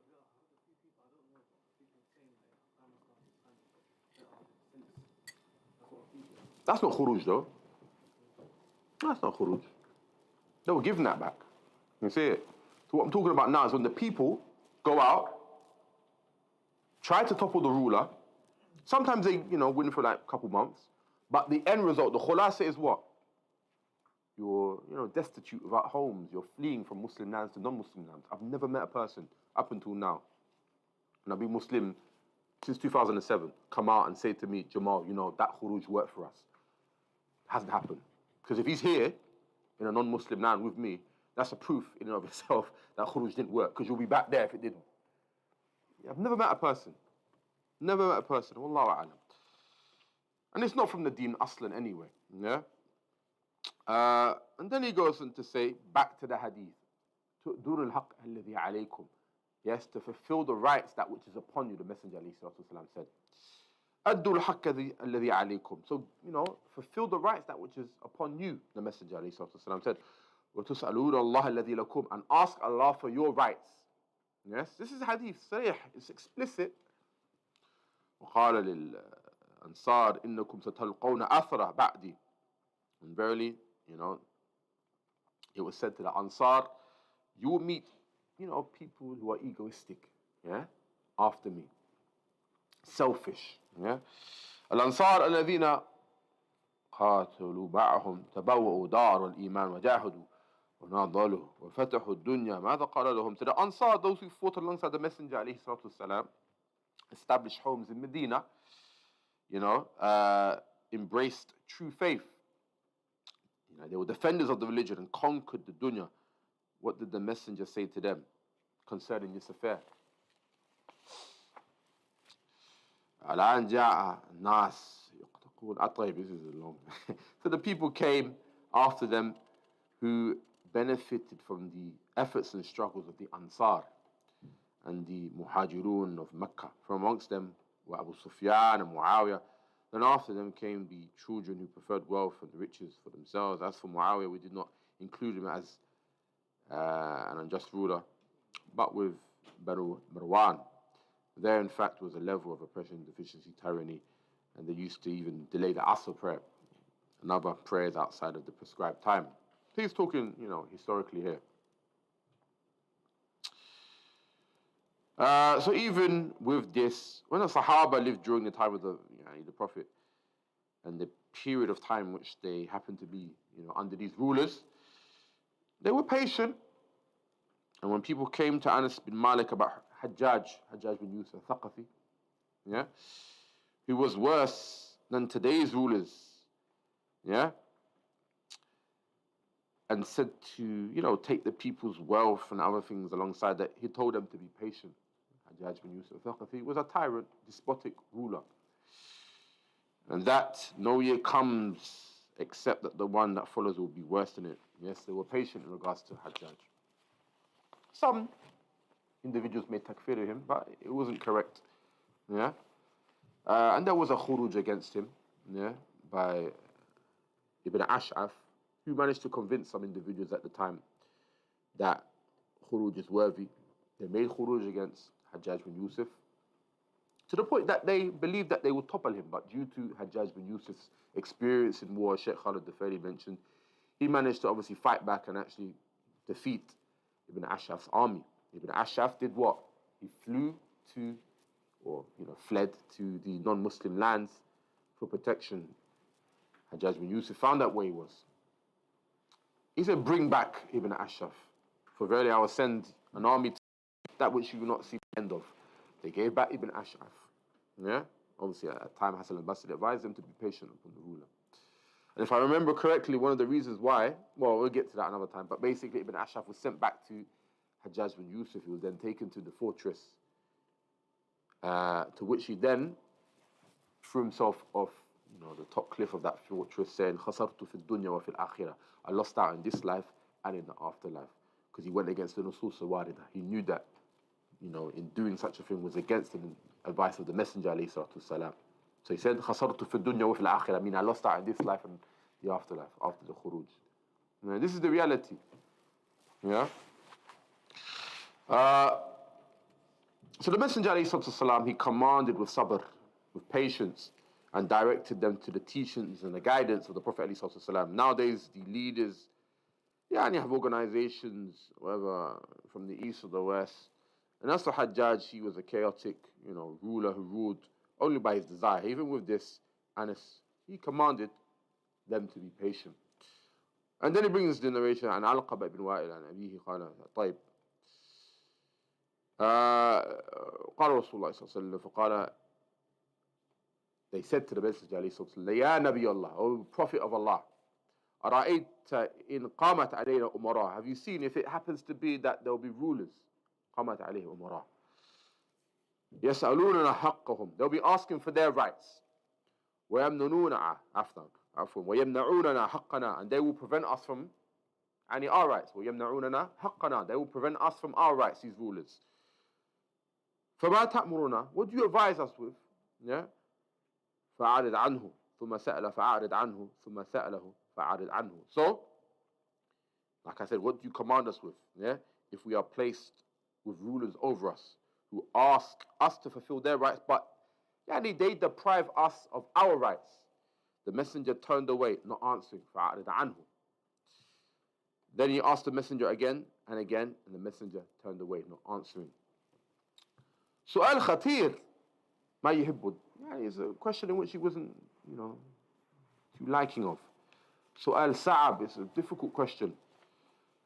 That's not khuruj though. That's not khuruj. They were given that back. You see it? So what I'm talking about now is when the people go out, try to topple the ruler. Sometimes they, win for like a couple months. But the end result, the khulasa is what? You're, destitute without homes. You're fleeing from Muslim lands to non-Muslim lands. I've never met a person up until now, and I've been Muslim since 2007, come out and say to me, Jamal, that khuruj worked for us. It hasn't happened. Because if he's here in a non-Muslim land with me, that's a proof in and of itself that khuruj didn't work, because you'll be back there if it didn't. I've never met a person. Never met a person. Wallahu a'lam. And it's not from the deen aslan anyway. Yeah? And then he goes on to say, back to the hadith, تُؤْدُرُ الْحَقِّ الَّذِي عَلَيْكُمْ. Yes, to fulfill the rights that which is upon you, the Messenger ﷺ said. أَدُّوا الْحَقَّ الَّذِي عَلَيْكُمْ. So, fulfill the rights that which is upon you, the Messenger ﷺ said. وَتُسْأَلُونَ اللَّهَ الَّذِي لَكُمْ. And ask Allah for your rights. Yes, this is hadith, sarih, it's explicit. وَقَالَ لِلْأَنصَارِ إِنَّكُمْ سَتَلْقَوْنَ أَثْرَ بَعْدِي. And verily, it was said to the Ansar, you will meet, people who are egoistic, after me. Selfish, الأنصار الذين قاتلوا معهم تبوأوا دار الإيمان وجاهدوا وناضلوا وفتحوا الدنيا ماذا قال لهم. To the Ansar, those who fought alongside the Messenger عليه الصلاة والسلام, established homes in Medina, embraced true faith. They were defenders of the religion and conquered the dunya. What did the Messenger say to them concerning this affair? الآن جاء الناس يقتقون. This is long. So the people came after them who benefited from the efforts and struggles of the Ansar and the Muhajirun of Mecca. From amongst them were Abu Sufyan and Muawiyah. Then after them came the children who preferred wealth and riches for themselves. As for Muawiyah, we did not include him as an unjust ruler, but with Banu Marwan. There, in fact, was a level of oppression, deficiency, tyranny, and they used to even delay the Asr prayer and other prayers outside of the prescribed time. He's talking, historically here. So even with this, when the Sahaba lived during the time of the Prophet and the period of time which they happened to be, under these rulers, they were patient. And when people came to Anas bin Malik about Hajjaj bin Yusuf al-Thaqafi, who was worse than today's rulers, and said to, take the people's wealth and other things alongside that, he told them to be patient. Hajjaj bin Yusuf al-Thaqafi was a tyrant, despotic ruler. And that no year comes except that the one that follows will be worse than it. Yes, they were patient in regards to Hajjaj. Some individuals may takfir him, but it wasn't correct. And there was a khuruj against him, by Ibn Ash'af, who managed to convince some individuals at the time that khuruj is worthy. They made khuruj against Hajjaj bin Yusuf, to the point that they believed that they would topple him, but due to Hajjaj bin Yusuf's experience in war, Sheikh Khalid Dafari mentioned, he managed to obviously fight back and actually defeat Ibn Ash'af's army. Ibn Ash'af did what? He fled to the non-Muslim lands for protection. Hajjaj bin Yusuf found out where he was. He said, bring back Ibn Ash'af, for verily I will send an army to that which you will not see the end of. They gave back Ibn Ash'af. Obviously at that time Hassan al-Basri advised them to be patient upon the ruler. And if I remember correctly, one of the reasons why, we'll get to that another time, but basically Ibn Ash'af was sent back to Hajjaj bin Yusuf. He was then taken to the fortress, to which he then threw himself off the top cliff of that fortress, saying, خَسَرْتُ فِي الدُّنْيَا وَفِي الْآخِرَةِ. I lost out in this life and in the afterlife. Because he went against the Nusus al-Warida. He knew that, in doing such a thing was against the advice of the Messenger alayhi salatu wasalam. So he said, خَسَرْتُ فِي الدُّنْيا وَفِي الْآخِرَةِ. I mean, I lost out in this life and the afterlife, after the khuruj. This is the reality. So the Messenger alayhi salatu wasalam, he commanded with sabr, with patience, and directed them to the teachings and the guidance of the Prophet alayhi salatu wasalam. Nowadays, the leaders, you have organizations, whatever, from the east or the west. And as for Hajjaj, he was a chaotic, ruler who ruled only by his desire. Even with this, Anas, he commanded them to be patient. And then he brings the narration, عن علقمة بن وائل عن أبيه قال طيب قال رسول الله صلى الله عليه وسلم فقال, they said to the Messenger عليه الصلاة والسلام, يا نبي الله, O Prophet of Allah, أرأيت إن قامت علينا أمراء. Have you seen if it happens to be that there will be rulers? قامت عليه أمراء. يسألوننا حقهم. They'll be asking for their rights. ويمنعون عفوا عفوا ويمنعوننا حقنا, and they will prevent us from our rights. ويمنعوننا حقنا, they will prevent us from our rights, these rulers. فما تأمرنا, what do you advise us with? Yeah. فأعرض عنه ثم سأل فأعرض عنه ثم سأله فأعرض عنه. So, like I said, what do you command us with? Yeah, if we are placed with rulers over us who ask us to fulfill their rights, but they deprive us of our rights. The messenger turned away, not answering. فأعرض عنه. Then he asked the messenger again and again, and the messenger turned away, not answering. سؤال خطير ما يحب. It's a question in which he wasn't, too liking of. سؤال صعب, it's a difficult question.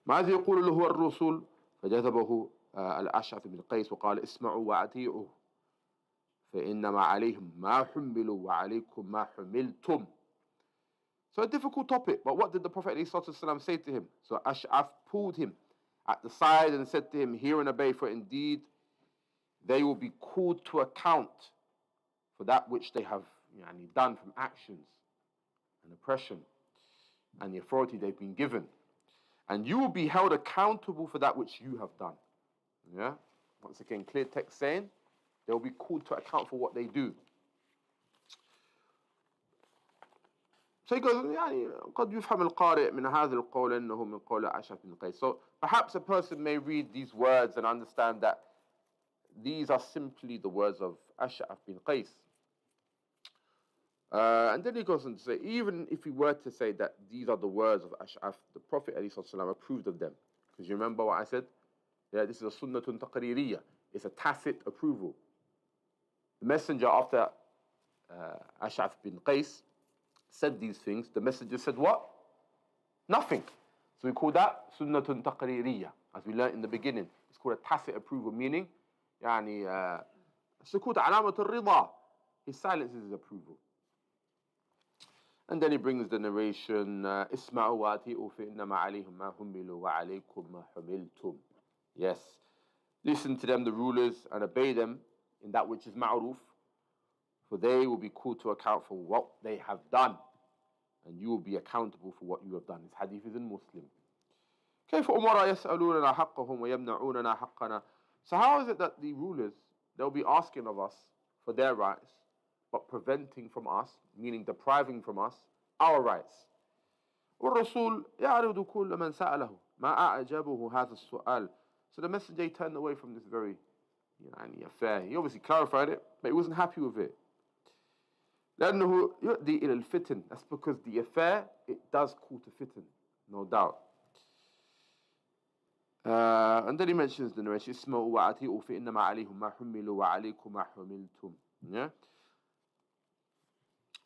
ماذا يقول له الرسول؟ فجذبه الأشعث بن قيس وقال اسمعوا وأطيعوا فإنما عليهم ما حملوا وعليكم ما حملتم. So a difficult topic, but what did the Prophet ﷺ say to him? So Ash'af pulled him at the side and said to him, hear and obey, for indeed they will be called to account for that which they have done from actions and oppression and the authority they've been given. And you will be held accountable for that which you have done. Yeah? Once again, clear text saying they will be called to account for what they do. So he goes, قد يفهم القارئ من هذا القول أنه من قول أشعث بن قيس. So perhaps a person may read these words and understand that these are simply the words of Ash'af bin Qais. And then he goes on to say, even if he were to say that these are the words of Ash'af, the Prophet ﷺ approved of them. Because you remember what I said? Yeah, this is a sunnatun taqririyah. It's a tacit approval. The messenger, after Ash'af bin Qais said these things, the messenger said what? Nothing. So we call that sunnatun taqririyah. As we learned in the beginning, it's called a tacit approval, meaning سكوت علامة الرضا. His silence is his approval. And then he brings the narration, اسمعوا وأطيعوا فإنما عليهم ما حملوا وعليكم ما حملتم. Yes, listen to them, the rulers, and obey them in that which is ma'ruf, for they will be called to account for what they have done, and you will be accountable for what you have done. This hadith is in Muslim. كيف أمراء يسألوننا حقهم ويمنعوننا حقنا. So how is it that the rulers, they'll be asking of us for their rights, but preventing from us, meaning depriving from us, our rights? والرسول يعرض كل من سأله ما أعجبه هذا السؤال. So the messenger turned away from this very affair. He obviously clarified it, but he wasn't happy with it. لأنه يؤدي إلى الفتن. That's because the affair, it does call to fitn, no doubt. And then he mentions the narration, اسمعوا وأطيعوا فإنما عليهم ما حملوا وعليكم ما حملتم. Yeah?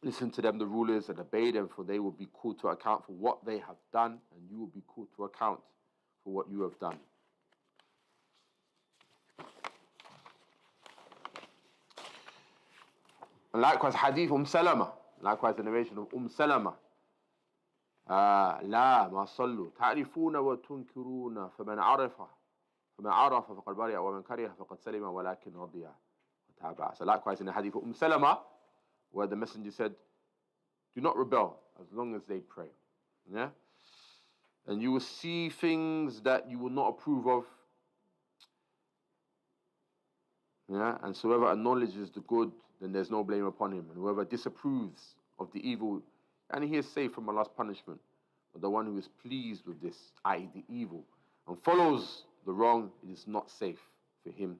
Listen to them, the rulers, and obey them, for they will be called to account for what they have done, and you will be called to account for what you have done. And likewise, hadith Salama, likewise the narration of Salama. لا ما صلوا تعرفون وتنكرون فمن عرف فقد برئ ومن كره فقد سلم ولكن رضي وتابع. So likewise in the hadith of Salama, where the messenger said, do not rebel as long as they pray. Yeah? And you will see things that you will not approve of. Yeah? And so whoever acknowledges the good, then there's no blame upon him. And whoever disapproves of the evil, and he is safe from Allah's punishment. But the one who is pleased with this, i.e. the evil, and follows the wrong, it is not safe for him,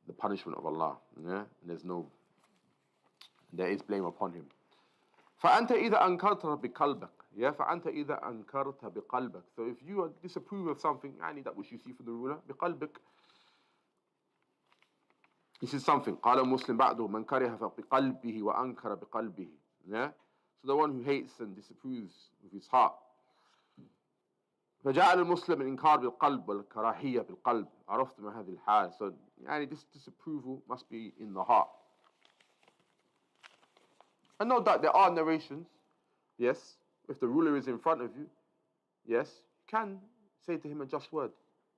the punishment of Allah. Yeah? And there is blame upon him. فأنت إذا أنكرت بقلبك. Yeah? فأنت إذا أنكرت بقلبك. So if you disapprove of something, that which you see from the ruler, بقلبك. This is something. قال مسلم بعده من كره بقلبه وأنكر بقلبه. Yeah? So the one who hates and disapproves with his heart. فجعل المسلم الإنكار بالقلب والكراهية بالقلب. عرفت ما هذه الحال. So this disapproval must be in the heart. And no doubt there are narrations. Yes, if the ruler is in front of you, yes, you can say to him a just word.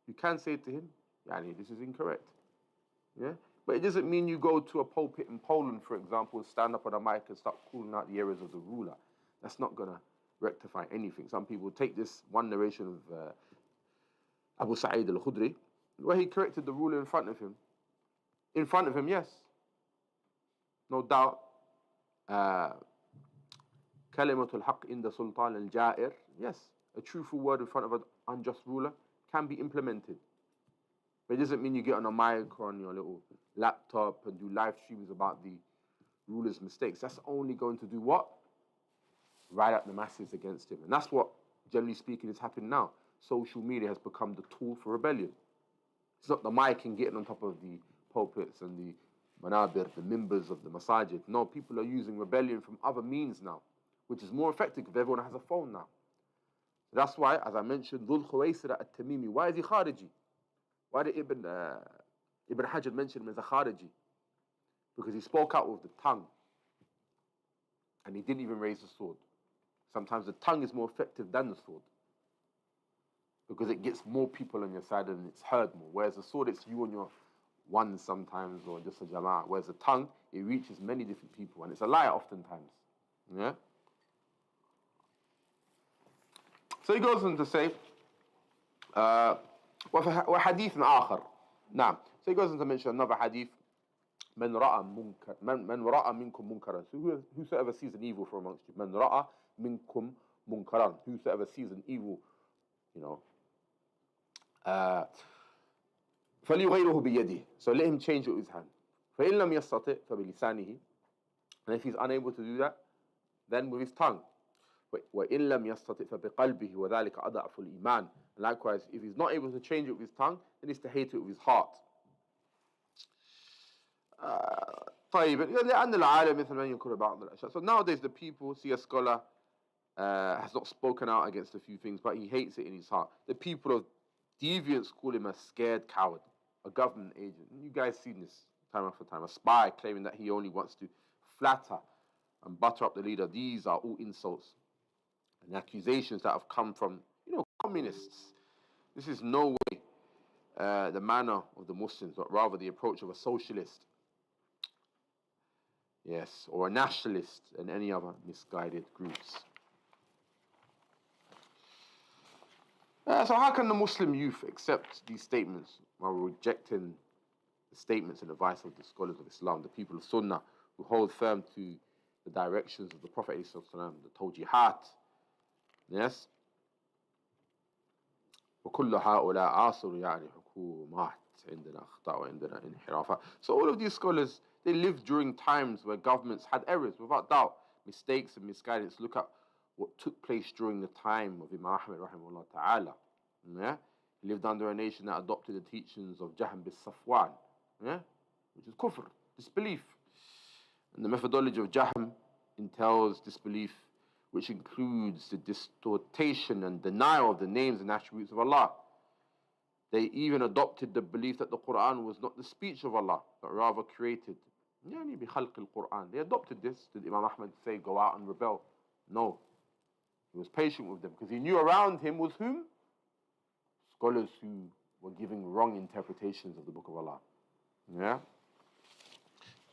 You can say to him, this is incorrect. Yeah? But it doesn't mean you go to a pulpit in Poland, for example, stand up on a mic and start calling out the errors of the ruler. That's not going to rectify anything. Some people take this one narration of Abu Sa'id al-Khudri, where he corrected the ruler in front of him. In front of him, yes. No doubt. Kalimatul haqq inda sultan al-ja'ir. Yes, a truthful word in front of an unjust ruler can be implemented. But it doesn't mean you get on a mic or on your little laptop and do live streams about the ruler's mistakes. That's only going to do what? Rile up the masses against him. And that's what, generally speaking, is happening now. Social media has become the tool for rebellion. It's not the mic and getting on top of the pulpits and the manabir, the members of the masajid. No, people are using rebellion from other means now, which is more effective because everyone has a phone now. So that's why, as I mentioned, Dhul Khuwaysira at-Tamimi. Why is he Khariji? Why did Ibn Hajar mention him as a Khariji? Because he spoke out with the tongue. And he didn't even raise the sword. Sometimes the tongue is more effective than the sword. Because it gets more people on your side and it's heard more. Whereas the sword, it's you and your one sometimes, or just a jama'ah. Whereas the tongue, it reaches many different people. And it's a lie oftentimes. Yeah? So he goes on to say, وحديث آخر. نعم. So he goes on to mention another hadith. من رأى منكم منكرا. So whosoever sees an evil from amongst you. من رأى منكم منكرا. Whosoever sees an evil, you know. فليغيره بيده. So let him change it with his hand. فإن لم يستطع فبلسانه. And if he's unable to do that, then with his tongue. وإن لم يستطع فبقلبه وذلك أضعف الإيمان. Likewise, if he's not able to change it with his tongue, then he's to hate it with his heart. طيب لأن العالم مثل ما ينكر بعض الأشياء. So nowadays the people see a scholar has not spoken out against a few things, but he hates it in his heart. The people of deviance call him a scared coward, a government agent. You guys seen this time after time. A spy claiming that he only wants to flatter and butter up the leader. These are all insults and accusations that have come from, communists. This is no way the manner of the Muslims, but rather the approach of a socialist, yes, or a nationalist and any other misguided groups. So how can the Muslim youth accept these statements while rejecting the statements and advice of the scholars of Islam, the people of Sunnah, who hold firm to the directions of the Prophet ﷺ, the tawjihat? Yes? وكل هؤلاء عاصر يعني حكومات عندنا أخطاء وعندنا انحرافات. So all of these scholars, they lived during times where governments had errors, without doubt, mistakes and misguidance. Look at what took place during the time of Imam Ahmed rahimahullah ta'ala. Yeah? He lived under a nation that adopted the teachings of Jahm bin Safwan, yeah? Which is kufr, disbelief. And the methodology of Jahm entails disbelief, which includes the distortion and denial of the names and attributes of Allah. They even adopted the belief that the Quran was not the speech of Allah, but rather created. يعني بخلق القرآن. They adopted this. Did Imam Ahmad say, go out and rebel? No. He was patient with them because he knew around him was whom? Scholars who were giving wrong interpretations of the Book of Allah. Yeah?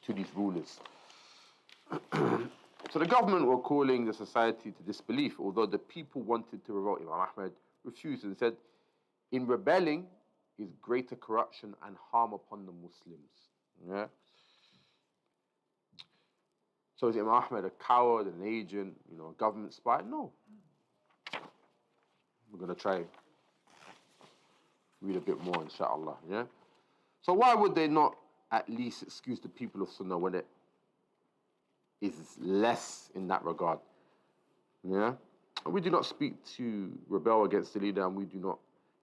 To these rulers. So the government were calling the society to disbelief, although the people wanted to revolt. Imam Ahmad refused and said, in rebelling is greater corruption and harm upon the Muslims. Yeah? So is Imam Ahmad a coward, an agent, a government spy? No. We're going to try read a bit more, inshallah. Yeah? So why would they not at least excuse the people of Sunnah when it is less in that regard? Yeah? And we do not speak to rebel against the leader, and we do not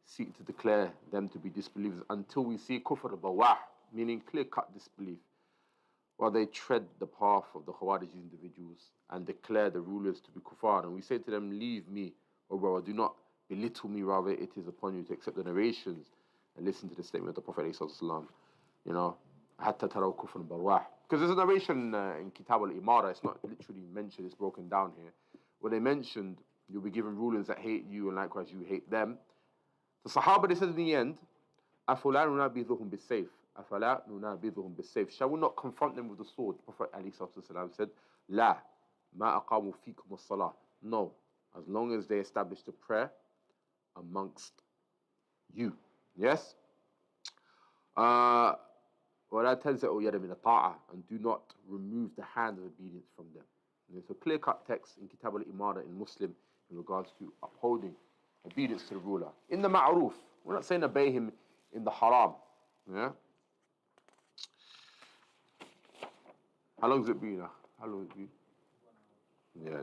seek to declare them to be disbelievers until we see kufr bawah, meaning clear-cut disbelief, while they tread the path of the Khawarij individuals and declare the rulers to be kuffar. And we say to them, leave me, O brother, do not belittle me, rather it is upon you to accept the narrations and listen to the statement of the Prophet ﷺ, حتى تروا كفر بواح. Because there's a narration in Kitab al-Imara, it's not literally mentioned, it's broken down here, where they mentioned you'll be given rulers that hate you and likewise you hate them. The Sahaba, they said in the end, أَفَلَا نُنَابِذُهُمْ بِالسَّيْفِ أَفَلَا نُنَابِذُهُمْ بِالسَّيْفِ. Shall we not confront them with the sword? The Prophet ﷺ said, La. مَا أَقَامُوا فِيكُمُ الصَّلَاةِ. No, as long as they establish the prayer amongst you. Yes? وَلَا تَنْزَعُوا يَدًا مِنَ الطَّاعَةِ. And do not remove the hand of obedience from them. And there's a clear-cut text in Kitab al-Imara in Muslim in regards to upholding obedience to the ruler. In the ma'ruf. We're not saying obey him in the haram. Yeah? How long has it been now? How long has it been? Yeah,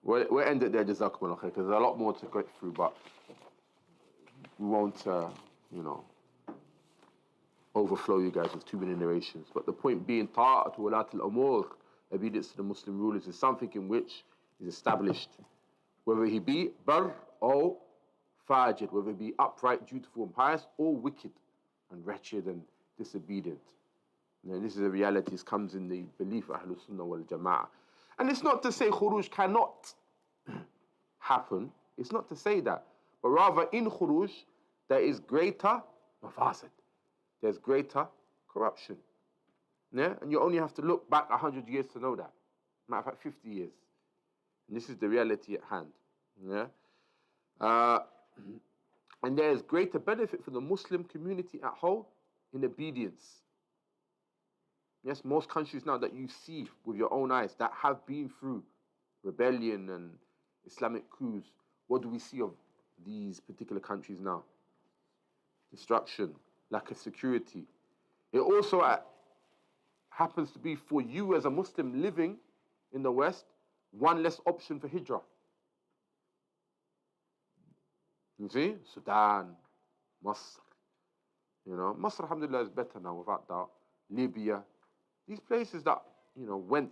we'll end it there, jazakumullah khair, because there's a lot more to go through, but we won't, overflow you guys with too many narrations. But the point being, ta'atu walatil umur, obedience to the Muslim rulers, is something in which is established, whether he be bar or fajid, whether he be upright, dutiful and pious, or wicked and wretched and disobedient. Now, this is a reality, it comes in the belief of Ahlus Sunnah wal Jama'ah. And it's not to say khuruj cannot happen, it's not to say that, but rather in khuruj there is greater mafasid, there's greater corruption. Yeah? And you only have to look back 100 years to know that. Matter of fact, 50 years. And this is the reality at hand. Yeah? And there is greater benefit for the Muslim community at whole in obedience. Yes, most countries now that you see with your own eyes that have been through rebellion and Islamic coups, what do we see of these particular countries now? Destruction, lack of security. It also happens to be for you as a Muslim living in the West, one less option for hijrah. You see? Sudan, Masr. Masr, alhamdulillah, is better now, without doubt. Libya. These places that, went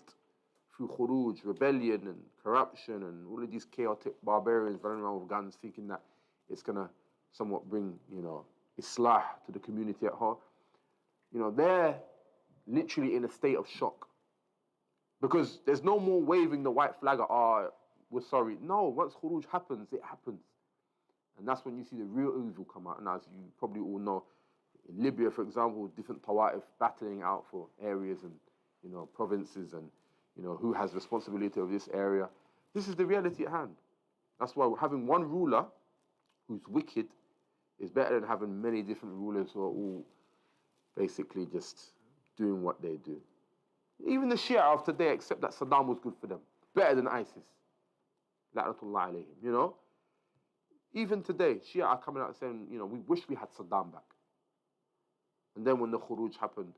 through khuruj, rebellion and corruption and all of these chaotic barbarians running around with guns thinking that it's going to somewhat bring, islah to the community at home. They're literally in a state of shock. Because there's no more waving the white flag at, we're sorry. No, once khuruj happens, it happens. And that's when you see the real evil come out. And as you probably all know, in Libya, for example, different tawa'if battling out for areas and, provinces and, who has responsibility of this area. This is the reality at hand. That's why having one ruler who's wicked is better than having many different rulers who are all basically just doing what they do. Even the Shia of today accept that Saddam was good for them. Better than ISIS. La'natullah alayhim, Even today, Shia are coming out saying, we wish we had Saddam back. And then when the khuruj happened,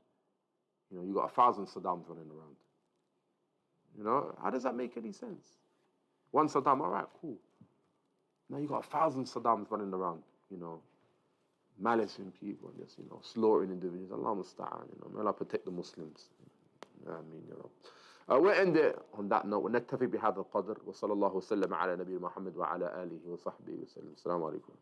you got 1,000 Saddams running around. How does that make any sense? One Saddam, all right, cool. Now you got 1,000 Saddams running around, malicing people and just, slaughtering individuals. Allah musta'an, may Allah protect the Muslims. We'll end it on that note. ونكتفي بهذا القدر وصلى الله وسلم على نبي محمد وعلى آله وصحبه وسلم. السلام عليكم.